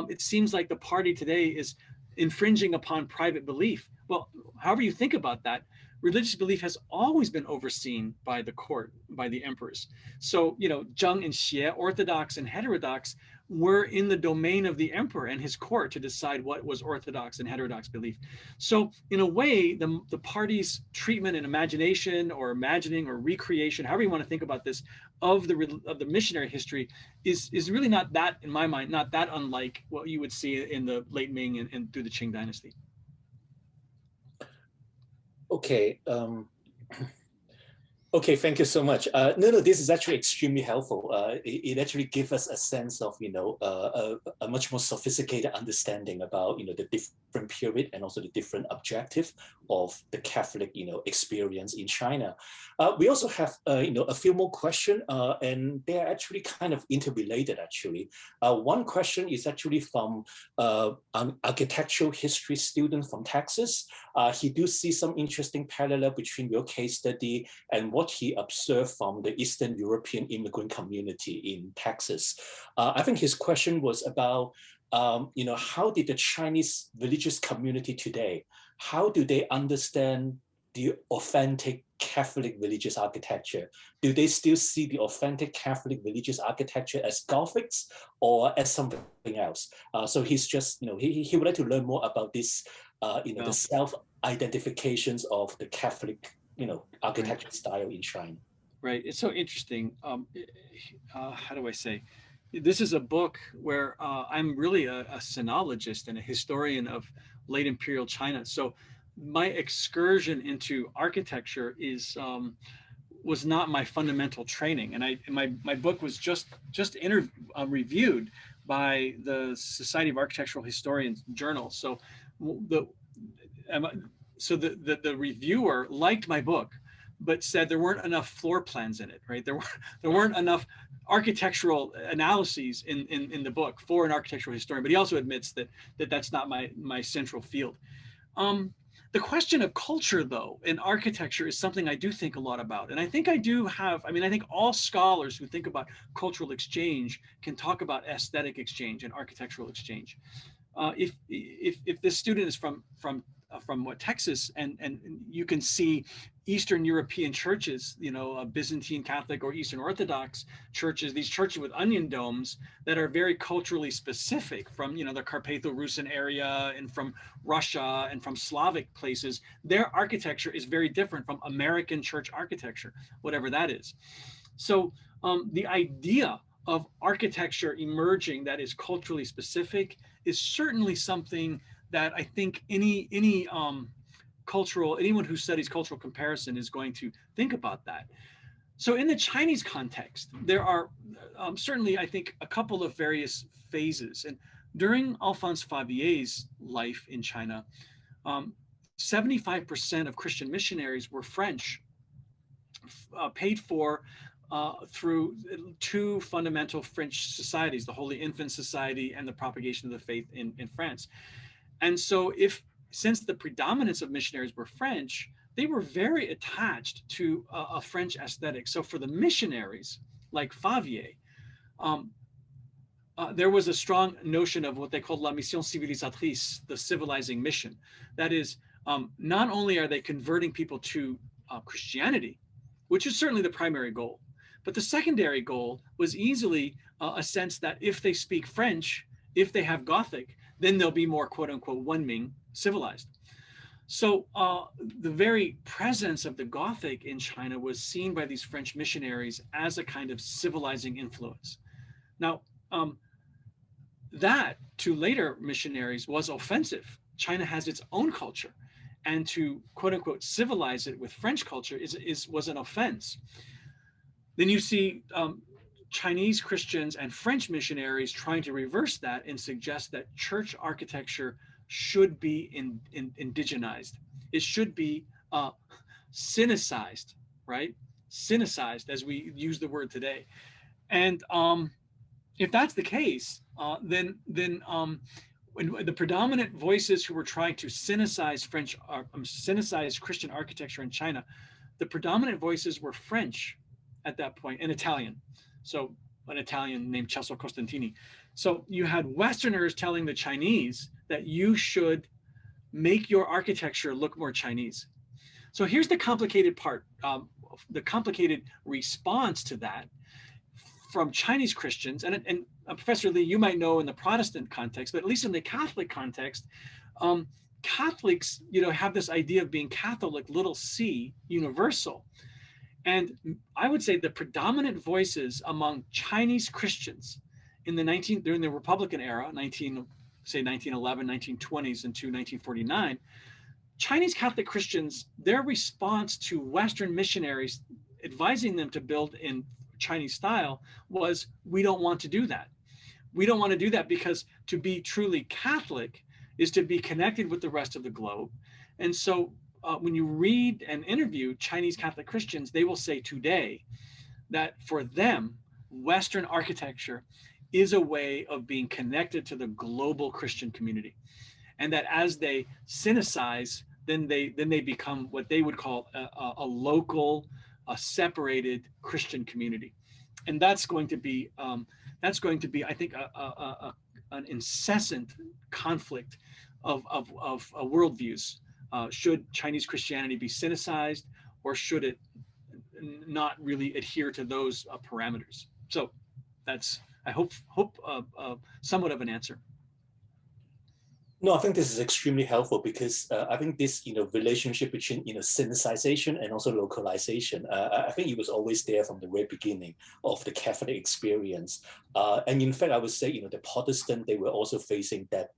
C: it seems like the party today is infringing upon private belief. Well, however you think about that, religious belief has always been overseen by the court, by the emperors. So, Zheng and Xie, orthodox and heterodox, were in the domain of the emperor and his court to decide what was orthodox and heterodox belief. So in a way, the party's treatment and imagination or imagining or recreation, however you want to think about this, of the missionary history is really not that, in my mind, not that unlike what you would see in the late Ming and through the Qing dynasty.
B: Okay. Okay, thank you so much. No, this is actually extremely helpful. It actually gives us a sense of, a much more sophisticated understanding about, the different period and also the different objective of the Catholic, experience in China. We also have, a few more questions, and they're actually kind of interrelated, actually. One question is actually from an architectural history student from Texas. He do see some interesting parallel between your case study and what he observed from the Eastern European immigrant community in Texas. I think his question was about, how did the Chinese religious community today, how do they understand the authentic Catholic religious architecture? Do they still see the authentic Catholic religious architecture as Gothics or as something else? So he's just, he would like to learn more about this, the self-identifications of the Catholic, architecture style in China.
C: Right. It's so interesting. How do I say? This is a book where I'm really a sinologist and a historian of late imperial China. So my excursion into architecture was not my fundamental training, and my book was just reviewed by the Society of Architectural Historians journal. So the reviewer liked my book, but said there weren't enough floor plans in it, right? There weren't enough architectural analyses in the book for an architectural historian. But he also admits that that's not my central field. The question of culture, though, in architecture is something I do think a lot about. And I think I think all scholars who think about cultural exchange can talk about aesthetic exchange and architectural exchange. If this student is from Texas, and you can see Eastern European churches, Byzantine Catholic or Eastern Orthodox churches, these churches with onion domes that are very culturally specific from, the Carpatho-Rusin area and from Russia and from Slavic places. Their architecture is very different from American church architecture, whatever that is. So the idea of architecture emerging that is culturally specific is certainly something that I think anyone who studies cultural comparison is going to think about that. So in the Chinese context, there are certainly, I think, a couple of various phases. And during Alphonse Favier's life in China, 75% of Christian missionaries were French, paid for through two fundamental French societies, the Holy Infant Society and the Propagation of the Faith in France. And so since the predominance of missionaries were French, they were very attached to a French aesthetic. So for the missionaries like Favier, there was a strong notion of what they called la mission civilisatrice, the civilizing mission. That is, not only are they converting people to Christianity, which is certainly the primary goal, but the secondary goal was easily a sense that if they speak French, if they have Gothic, then they'll be more quote unquote Wenming civilized. So the very presence of the Gothic in China was seen by these French missionaries as a kind of civilizing influence. Now, that to later missionaries was offensive. China has its own culture, and to quote unquote civilize it with French culture was an offense. Then you see Chinese Christians and French missionaries trying to reverse that and suggest that church architecture should be indigenized. It should be Sinicized, right? Sinicized, as we use the word today. And if that's the case, then when the predominant voices who were trying to synthesize synthesize Christian architecture in China, the predominant voices were French at that point and Italian. So an Italian named Ceso Costantini. So you had Westerners telling the Chinese that you should make your architecture look more Chinese. So here's the complicated part, the complicated response to that from Chinese Christians, and Professor Lee, you might know in the Protestant context, but at least in the Catholic context, Catholics, have this idea of being Catholic, little c, universal. And I would say the predominant voices among Chinese Christians during the Republican era, 1911, 1920s into 1949, Chinese Catholic Christians, their response to Western missionaries advising them to build in Chinese style was, we don't want to do that. We don't want to do that because to be truly Catholic is to be connected with the rest of the globe. And so when you read and interview Chinese Catholic Christians, they will say today that for them, Western architecture is a way of being connected to the global Christian community. And that as they synthesize, then they become what they would call a local, a separated Christian community. And that's going to be, I think, an incessant conflict of worldviews. Should Chinese Christianity be synthesized, or should it not really adhere to those parameters? So that's, I hope somewhat of an answer.
B: No, I think this is extremely helpful because I think this, relationship between, synthesization and also localization, I think it was always there from the very beginning of the Catholic experience. And in fact, I would say, the Protestant, they were also facing that,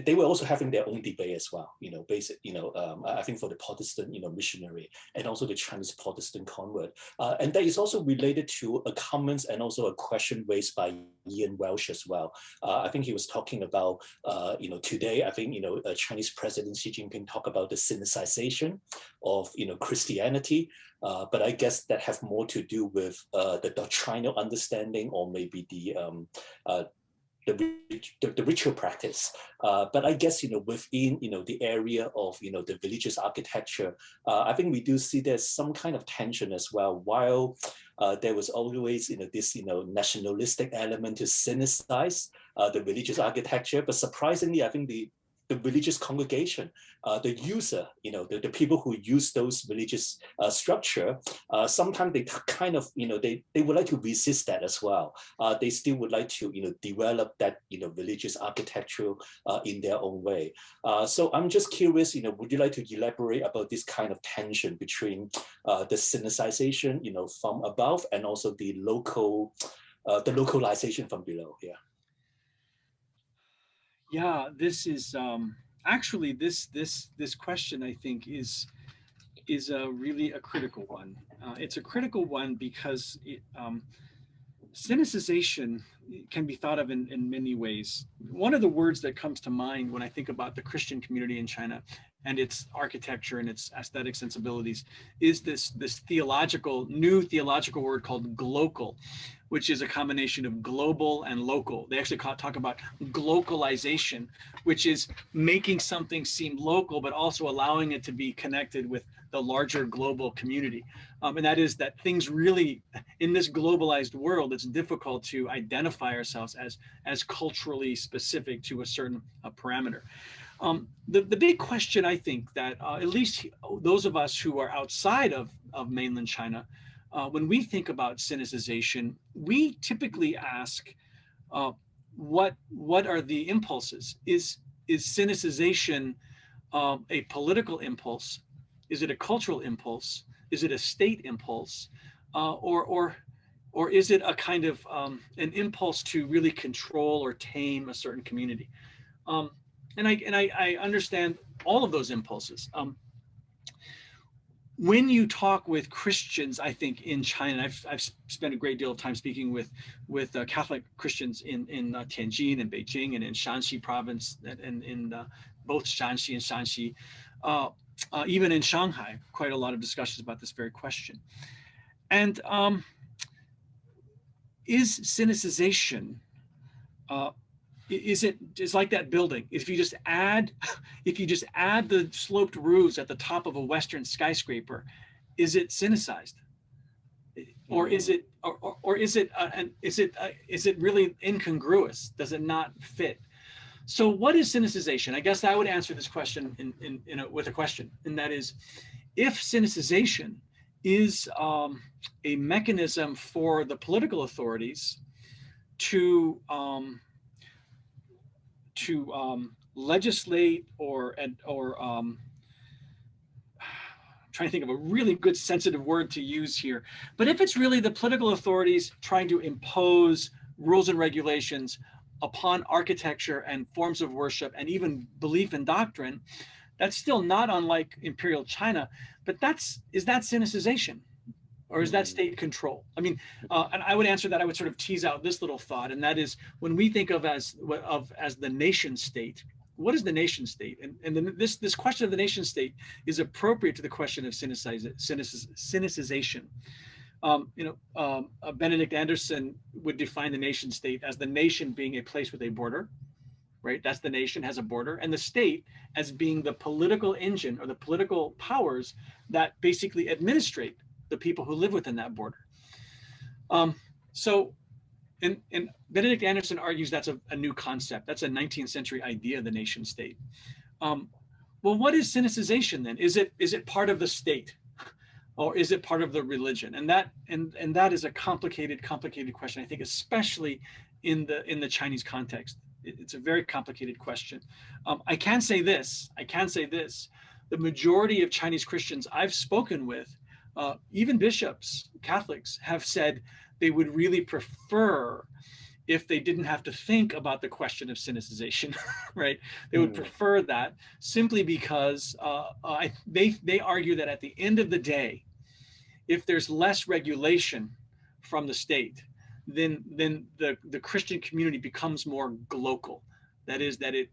B: they were also having their own debate as well, I think for the Protestant, missionary and also the Chinese Protestant convert. And that is also related to a comment and also a question raised by Ian Welsh as well. I think he was talking about, today, I think, Chinese President Xi Jinping talked about the synthesization of, Christianity. But I guess that have more to do with the doctrinal understanding, or maybe the ritual practice. But I guess, within, the area of, the religious architecture, I think we do see there's some kind of tension as well. While there was always, this, nationalistic element to synthesize the religious architecture, but surprisingly, I think the religious congregation, the user, the people who use those religious structure, sometimes they kind of, they would like to resist that as well. They still would like to, develop that, religious architecture in their own way. So I'm just curious, would you like to elaborate about this kind of tension between the synthesization, from above, and also the localization from below? Yeah.
C: Yeah, this is actually this question, I think, is really a critical one. It's a critical one because synthesization can be thought of in many ways. One of the words that comes to mind when I think about the Christian community in China and its architecture and its aesthetic sensibilities is this new theological word called glocal, which is a combination of global and local. They actually talk about glocalization, which is making something seem local, but also allowing it to be connected with the larger global community. And that is that things really, in this globalized world, it's difficult to identify ourselves as culturally specific to a certain parameter. The big question, I think, that at least those of us who are outside of mainland China, when we think about synthesization, we typically ask, what are the impulses? Is synthesization a political impulse? Is it a cultural impulse? Is it a state impulse? Or is it a kind of an impulse to really control or tame a certain community? And I understand all of those impulses. When you talk with Christians, I think in China, I've spent a great deal of time speaking with Catholic Christians in Tianjin and Beijing and in Shanxi province, and in both Shanxi and Shanxi, even in Shanghai, quite a lot of discussions about this very question. And is synthesization it's like that building. If you just add the sloped roofs at the top of a Western skyscraper, is it Sinicized? Or is it, is it really incongruous? Does it not fit? So what is Sinicization? I guess I would answer this question with a question, and that is, if Sinicization is a mechanism for the political authorities to legislate or trying to think of a really good sensitive word to use here. But if it's really the political authorities trying to impose rules and regulations upon architecture and forms of worship and even belief and doctrine, that's still not unlike imperial China. But is that Sinicization? Or is that state control? I mean, and I would answer that. I would sort of tease out this little thought, and that is, when we think of as the nation state, what is the nation state? And then this question of the nation state is appropriate to the question of Sinicization. Benedict Anderson would define the nation state as the nation being a place with a border, right? That's the nation, has a border, and the state as being the political engine or the political powers that basically administrate the people who live within that border. And Benedict Anderson argues that's a new concept. That's a 19th century idea of the nation state. Well, what is Sinicization then? Is it part of the state, or is it part of the religion? And that is a complicated question. I think especially in the Chinese context, it's a very complicated question. I can say this. The majority of Chinese Christians I've spoken with, even bishops, Catholics, have said they would really prefer if they didn't have to think about the question of Sinicization, right? They would prefer that, simply because they argue that at the end of the day, if there's less regulation from the state, then the Christian community becomes more glocal. That is, that it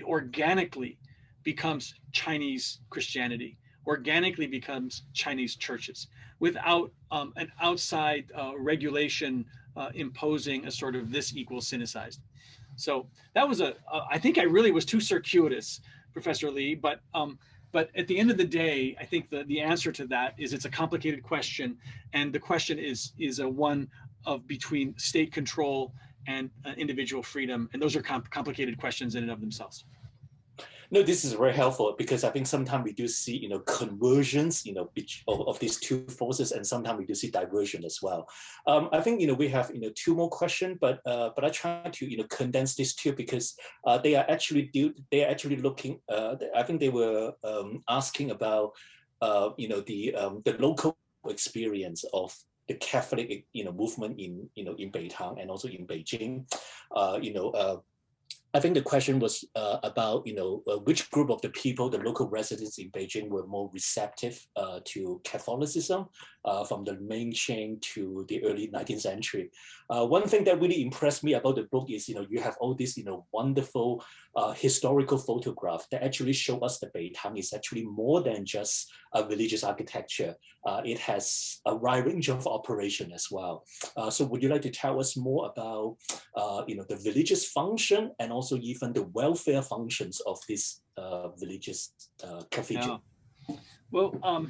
C: organically becomes Chinese Christianity, organically becomes Chinese churches, without an outside regulation imposing a sort of this equals Sinicized. So that was I think I really was too circuitous, Professor Lee, but at the end of the day, I think the answer to that is it's a complicated question, and the question is a one of between state control and individual freedom, and those are complicated questions in and of themselves.
B: No, this is very helpful, because I think sometimes we do see, conversions, of these two forces, and sometimes we do see diversion as well. I think, we have, two more questions, but I try to, condense these two, because they are actually looking. I think they were asking about, the local experience of the Catholic, movement in Beitang and also in Beijing. I think the question was about, which group of the people, the local residents in Beijing, were more receptive to Catholicism from the Ming Qing to the early 19th century. One thing that really impressed me about the book is, you have all these, wonderful historical photographs that actually show us that Beitang is actually more than just a religious architecture. It has a wide range of operation as well. So would you like to tell us more about, the religious function and also even the welfare functions of this religious cathedral?
C: Yeah. Well,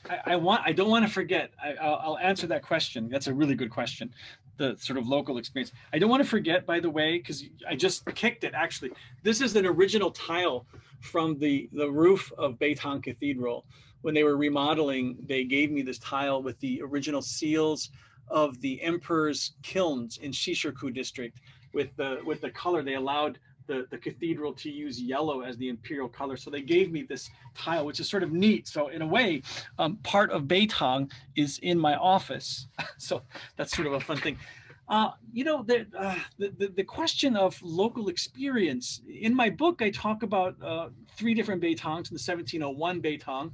C: I don't want to forget. I'll answer that question. That's a really good question. The sort of local experience. I don't want to forget, by the way, because I just kicked it. Actually, this is an original tile from the roof of Beitang Cathedral. When they were remodeling, they gave me this tile with the original seals of the emperor's kilns in Shishiku district. With the color, they allowed the cathedral to use yellow as the imperial color. So they gave me this tile, which is sort of neat. So in a way, part of Beitang is in my office. So that's sort of a fun thing. The question of local experience, in my book, I talk about 3 different Beitangs. In the 1701 Beitang,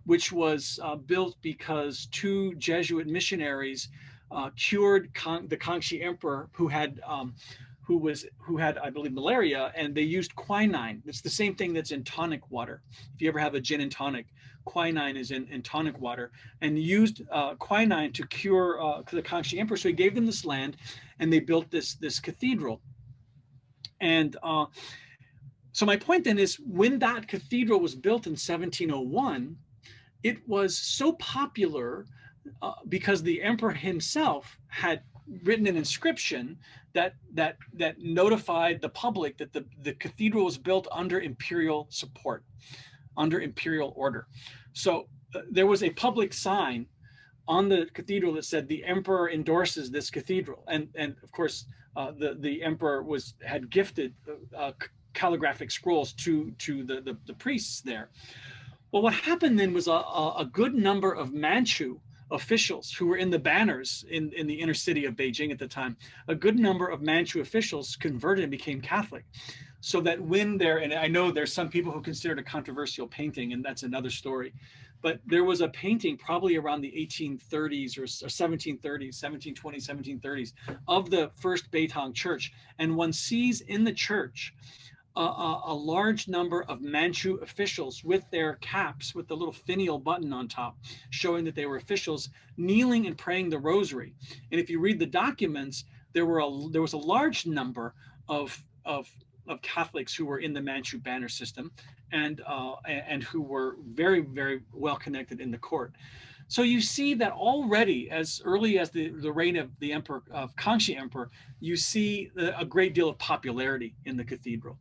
C: which was built because 2 Jesuit missionaries cured the Kangxi emperor who had, I believe, malaria, and they used quinine. It's the same thing that's in tonic water. If you ever have a gin and tonic, quinine is in tonic water, and used quinine to cure the Kangxi emperor. So he gave them this land, and they built this cathedral. And so my point then is, when that cathedral was built in 1701, it was so popular because the emperor himself had written an inscription that notified the public that the cathedral was built under imperial support, under imperial order. So there was a public sign on the cathedral that said the emperor endorses this cathedral, and of course the emperor had gifted calligraphic scrolls to the priests there. Well, what happened then was a good number of Manchu officials who were in the banners in the inner city of Beijing at the time, a good number of Manchu officials converted and became Catholic. So that when there, and I know there's some people who consider it a controversial painting, and that's another story, but there was a painting probably around the 1830s or 1730s, 1720s, 1730s of the first Beitang church. And one sees in the church a large number of Manchu officials with their caps, with the little finial button on top, showing that they were officials, kneeling and praying the rosary. And if you read the documents, there was a large number of Catholics who were in the Manchu banner system, and who were very, very well connected in the court. So you see that already, as early as the reign of the emperor, of Kangxi Emperor, you see a great deal of popularity in the cathedral.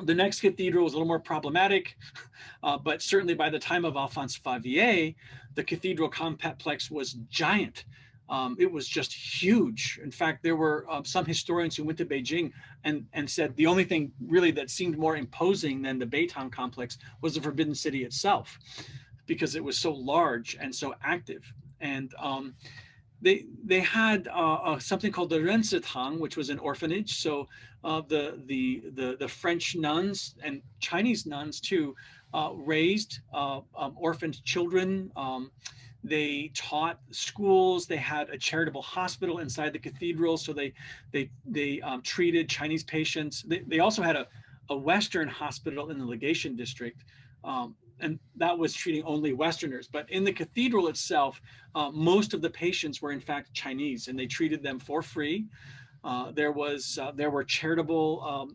C: The next cathedral was a little more problematic, but certainly by the time of Alphonse Favier, the cathedral complex was giant. It was just huge. In fact, there were some historians who went to Beijing and said the only thing really that seemed more imposing than the Beitang complex was the Forbidden City itself, because it was so large and so active. And they had something called the Rensetang, which was an orphanage. So the French nuns and Chinese nuns too raised orphaned children. They taught schools. They had a charitable hospital inside the cathedral, so they treated Chinese patients. They also had a Western hospital in the legation district, and that was treating only Westerners. But in the cathedral itself, most of the patients were in fact Chinese, and they treated them for free. There were charitable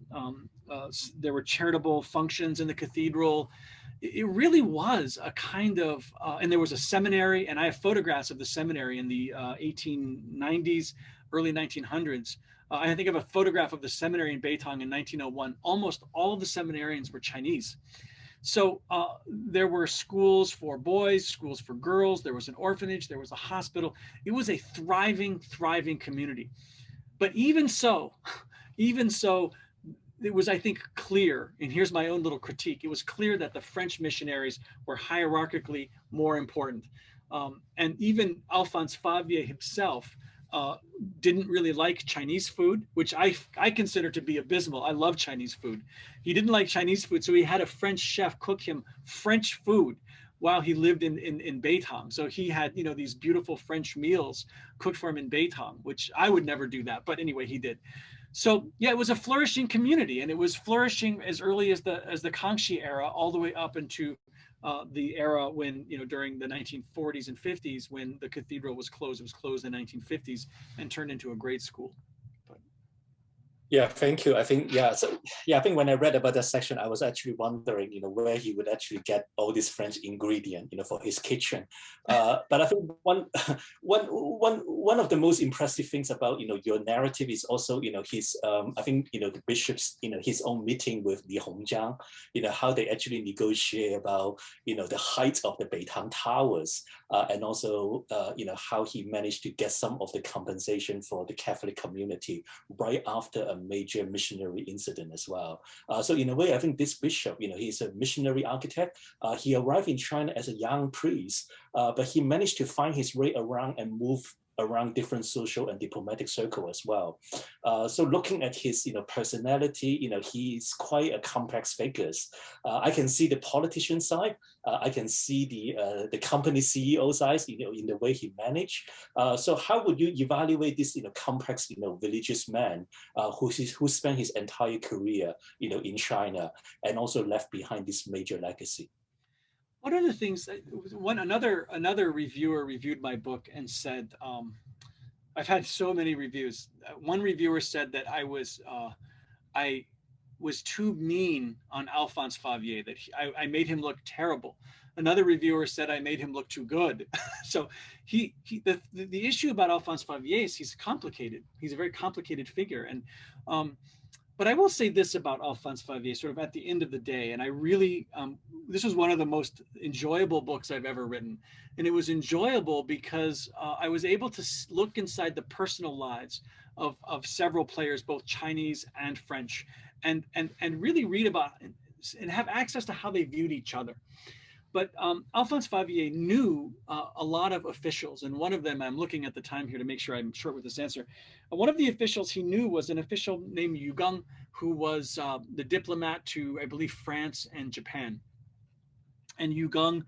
C: functions in the cathedral. It really was a kind of, and there was a seminary, and I have photographs of the seminary in the 1890s, early 1900s. I think I have a photograph of the seminary in Beitang in 1901. Almost all of the seminarians were Chinese. So there were schools for boys, schools for girls. There was an orphanage. There was a hospital. It was a thriving, thriving community. But even so, it was, I think, clear, and here's my own little critique, it was clear that the French missionaries were hierarchically more important. And even Alphonse Favier himself didn't really like Chinese food, which I consider to be abysmal. I love Chinese food. He didn't like Chinese food, so he had a French chef cook him French food while he lived in Beitang. So he had, these beautiful French meals cooked for him in Beitang, which I would never do that. But anyway, he did. So yeah, it was a flourishing community, and it was flourishing as early as the Kangxi era, all the way up into the era when, during the 1940s and 50s, when the cathedral was closed. It was closed in the 1950s and turned into a grade school.
B: Yeah, thank you. I think, I think when I read about that section, I was actually wondering, where he would actually get all these French ingredients, for his kitchen. But I think one of the most impressive things about, your narrative is also, his, I think, the bishop's, his own meeting with Li Hongjiang, how they actually negotiate about, the height of the Beitang towers, and also, how he managed to get some of the compensation for the Catholic community right after a major missionary incident as well. So in a way, I think this bishop, he's a missionary architect. He arrived in China as a young priest, but he managed to find his way around and move around different social and diplomatic circle as well. So looking at his, personality, he's quite a complex figure. I can see the politician side. I can see the company CEO side, in the way he managed. So how would you evaluate this, complex, religious man who spent his entire career, in China, and also left behind this major legacy?
C: One of the things, another reviewer reviewed my book and said, I've had so many reviews. One reviewer said that I was I was too mean on Alphonse Favier, that I made him look terrible. Another reviewer said I made him look too good. So the issue about Alphonse Favier is he's complicated. He's a very complicated figure. And but I will say this about Alphonse Favier, sort of at the end of the day, and I really, this was one of the most enjoyable books I've ever written. And it was enjoyable because I was able to look inside the personal lives of several players, both Chinese and French, and really read about and have access to how they viewed each other. But Alphonse Favier knew a lot of officials, and one of them, I'm looking at the time here to make sure I'm short with this answer. One of the officials he knew was an official named Yu Geng, who was the diplomat to, I believe, France and Japan. And Yu Geng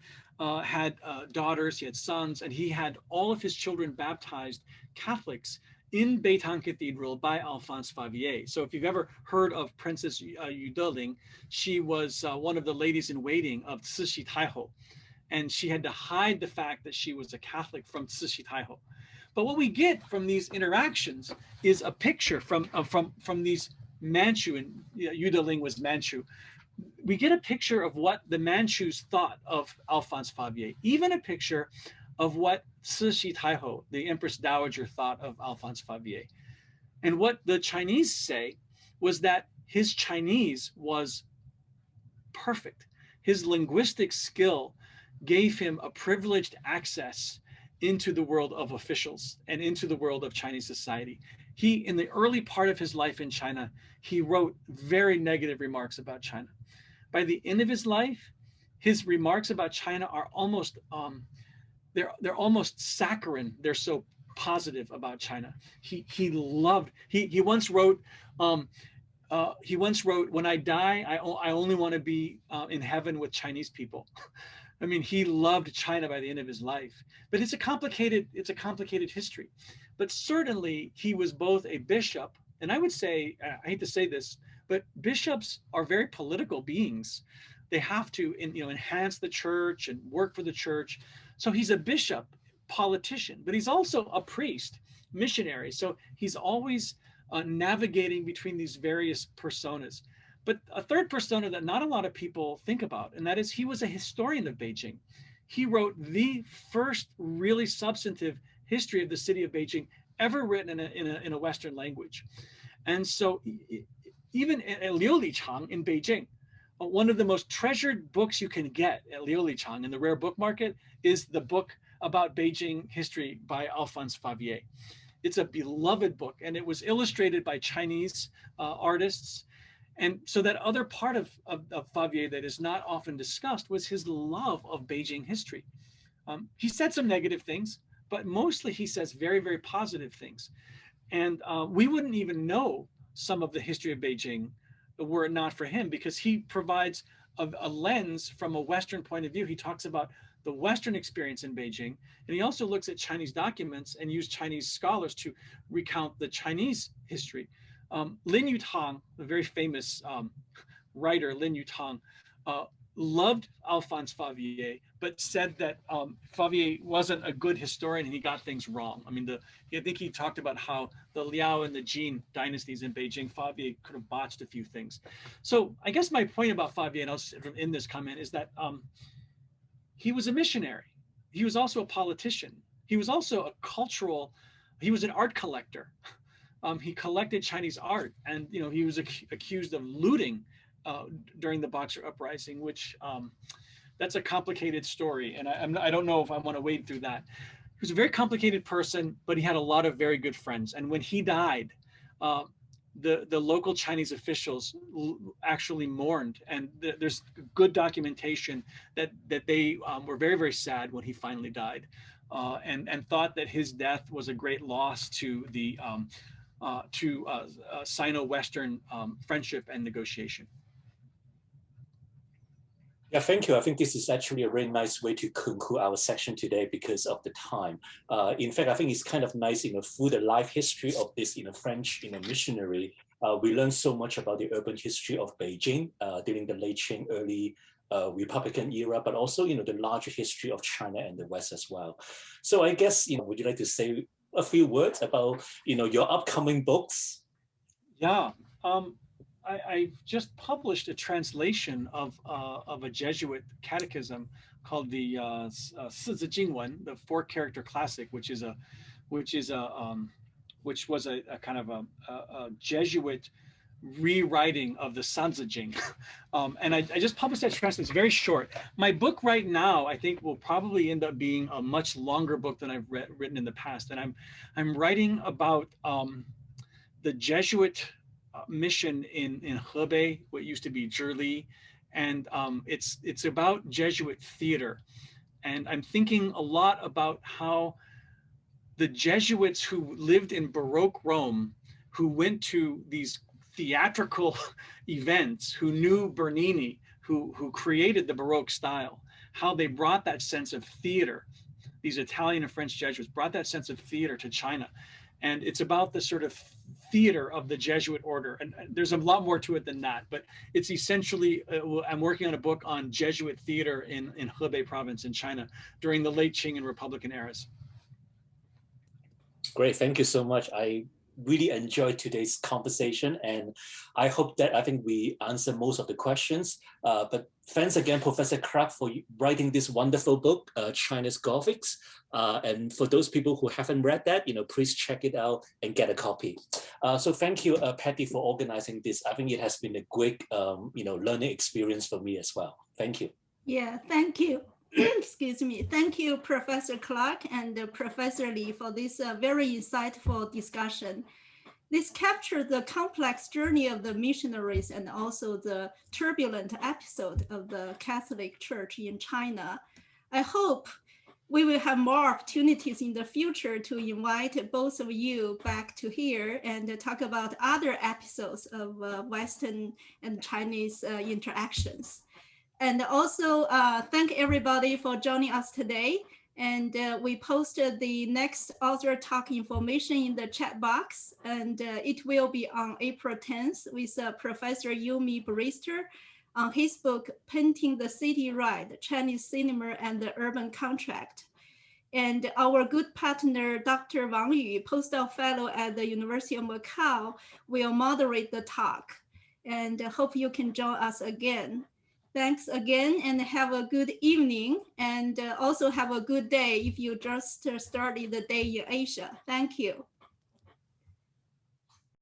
C: had daughters, he had sons, and he had all of his children baptized Catholics in Beitang Cathedral by Alphonse Favier. So if you've ever heard of Princess Yu Deling, she was one of the ladies in waiting of Cixi Taiho. And she had to hide the fact that she was a Catholic from Cixi Taiho. But what we get from these interactions is a picture from these Manchu, and Yu Deling was Manchu. We get a picture of what the Manchus thought of Alphonse Favier, even a picture of what Cixi Taiho, the Empress Dowager, thought of Alphonse Favier. And what the Chinese say was that his Chinese was perfect. His linguistic skill gave him a privileged access into the world of officials and into the world of Chinese society. He, in the early part of his life in China, he wrote very negative remarks about China. By the end of his life, his remarks about China are almost they're almost saccharine. They're so positive about China. He once wrote when I die, I only want to be in heaven with Chinese people. I mean, he loved China by the end of his life. But it's a complicated history. But certainly he was both a bishop, and I would say, I hate to say this, but bishops are very political beings. They have to enhance the church and work for the church. So he's a bishop, politician, but he's also a priest, missionary. So he's always navigating between these various personas. But a third persona that not a lot of people think about, and that is he was a historian of Beijing. He wrote the first really substantive history of the city of Beijing ever written in a Western language. And so even at Liulichang in Beijing, one of the most treasured books you can get at Liulichang in the rare book market is the book about Beijing history by Alphonse Favier. It's a beloved book, and it was illustrated by Chinese artists. And so that other part of Favier that is not often discussed was his love of Beijing history. He said some negative things, but mostly he says very, very positive things. And we wouldn't even know some of the history of Beijing were it not for him, because he provides a lens from a Western point of view. He talks about the Western experience in Beijing, and he also looks at Chinese documents and used Chinese scholars to recount the Chinese history. Lin Yutang, the very famous writer, Lin Yutang, loved Alphonse Favier, but said that Favier wasn't a good historian and he got things wrong. I mean, I think he talked about how the Liao and the Jin dynasties in Beijing, Favier could have botched a few things. So I guess my point about Favier, and I'll end this comment, is that he was a missionary. He was also a politician. He was also he was an art collector. He collected Chinese art, and he was accused of looting during the Boxer Uprising, which that's a complicated story, and I don't know if I want to wade through that. He was a very complicated person, but he had a lot of very good friends. And when he died, the local Chinese officials actually mourned, and there's good documentation that they were very, very sad when he finally died, and thought that his death was a great loss to the Sino-Western friendship and negotiation.
B: Yeah, thank you. I think this is actually a very nice way to conclude our section today because of the time. In fact, I think it's kind of nice, through the life history of this, French, missionary, we learned so much about the urban history of Beijing during the late Qing, early Republican era, but also, the larger history of China and the West as well. So I guess, would you like to say a few words about, your upcoming books?
C: Yeah. I've just published a translation of a Jesuit catechism called the Sizi Jingwen, the four-character classic, which is a which was a kind of a Jesuit rewriting of the Sanzi Jing. And I just published that translation. It's very short. My book right now, I think, will probably end up being a much longer book than I've written in the past. And I'm writing about the Jesuit mission in Hebei, what used to be Zhili, and it's about Jesuit theater. And I'm thinking a lot about how the Jesuits who lived in Baroque Rome, who went to these theatrical events, who knew Bernini, who created the Baroque style, how they brought that sense of theater. These Italian and French Jesuits brought that sense of theater to China. And it's about the sort of theater of the Jesuit order. And there's a lot more to it than that, but it's essentially, I'm working on a book on Jesuit theater in Hebei province in China during the late Qing and Republican eras.
B: Great, thank you so much. I really enjoyed today's conversation, and I hope that I think we answered most of the questions. But thanks again, Professor Clark, for writing this wonderful book, China's Gothics. And for those people who haven't read that, please check it out and get a copy. So thank you, Patty, for organizing this. I think it has been a great, learning experience for me as well. Thank you.
A: Yeah, thank you. Excuse me. Thank you, Professor Clark and Professor Li, for this very insightful discussion. This captured the complex journey of the missionaries and also the turbulent episode of the Catholic Church in China. I hope we will have more opportunities in the future to invite both of you back to here and talk about other episodes of Western and Chinese interactions. And also thank everybody for joining us today. And we posted the next author talk information in the chat box. And it will be on April 10th with Professor Yumi Brister on his book, Painting the City Ride, Chinese Cinema and the Urban Contract. And our good partner, Dr. Wang Yu, postdoc fellow at the University of Macau, will moderate the talk. And hope you can join us again. Thanks again and have a good evening, and also have a good day if you just started the day in Asia. Thank you.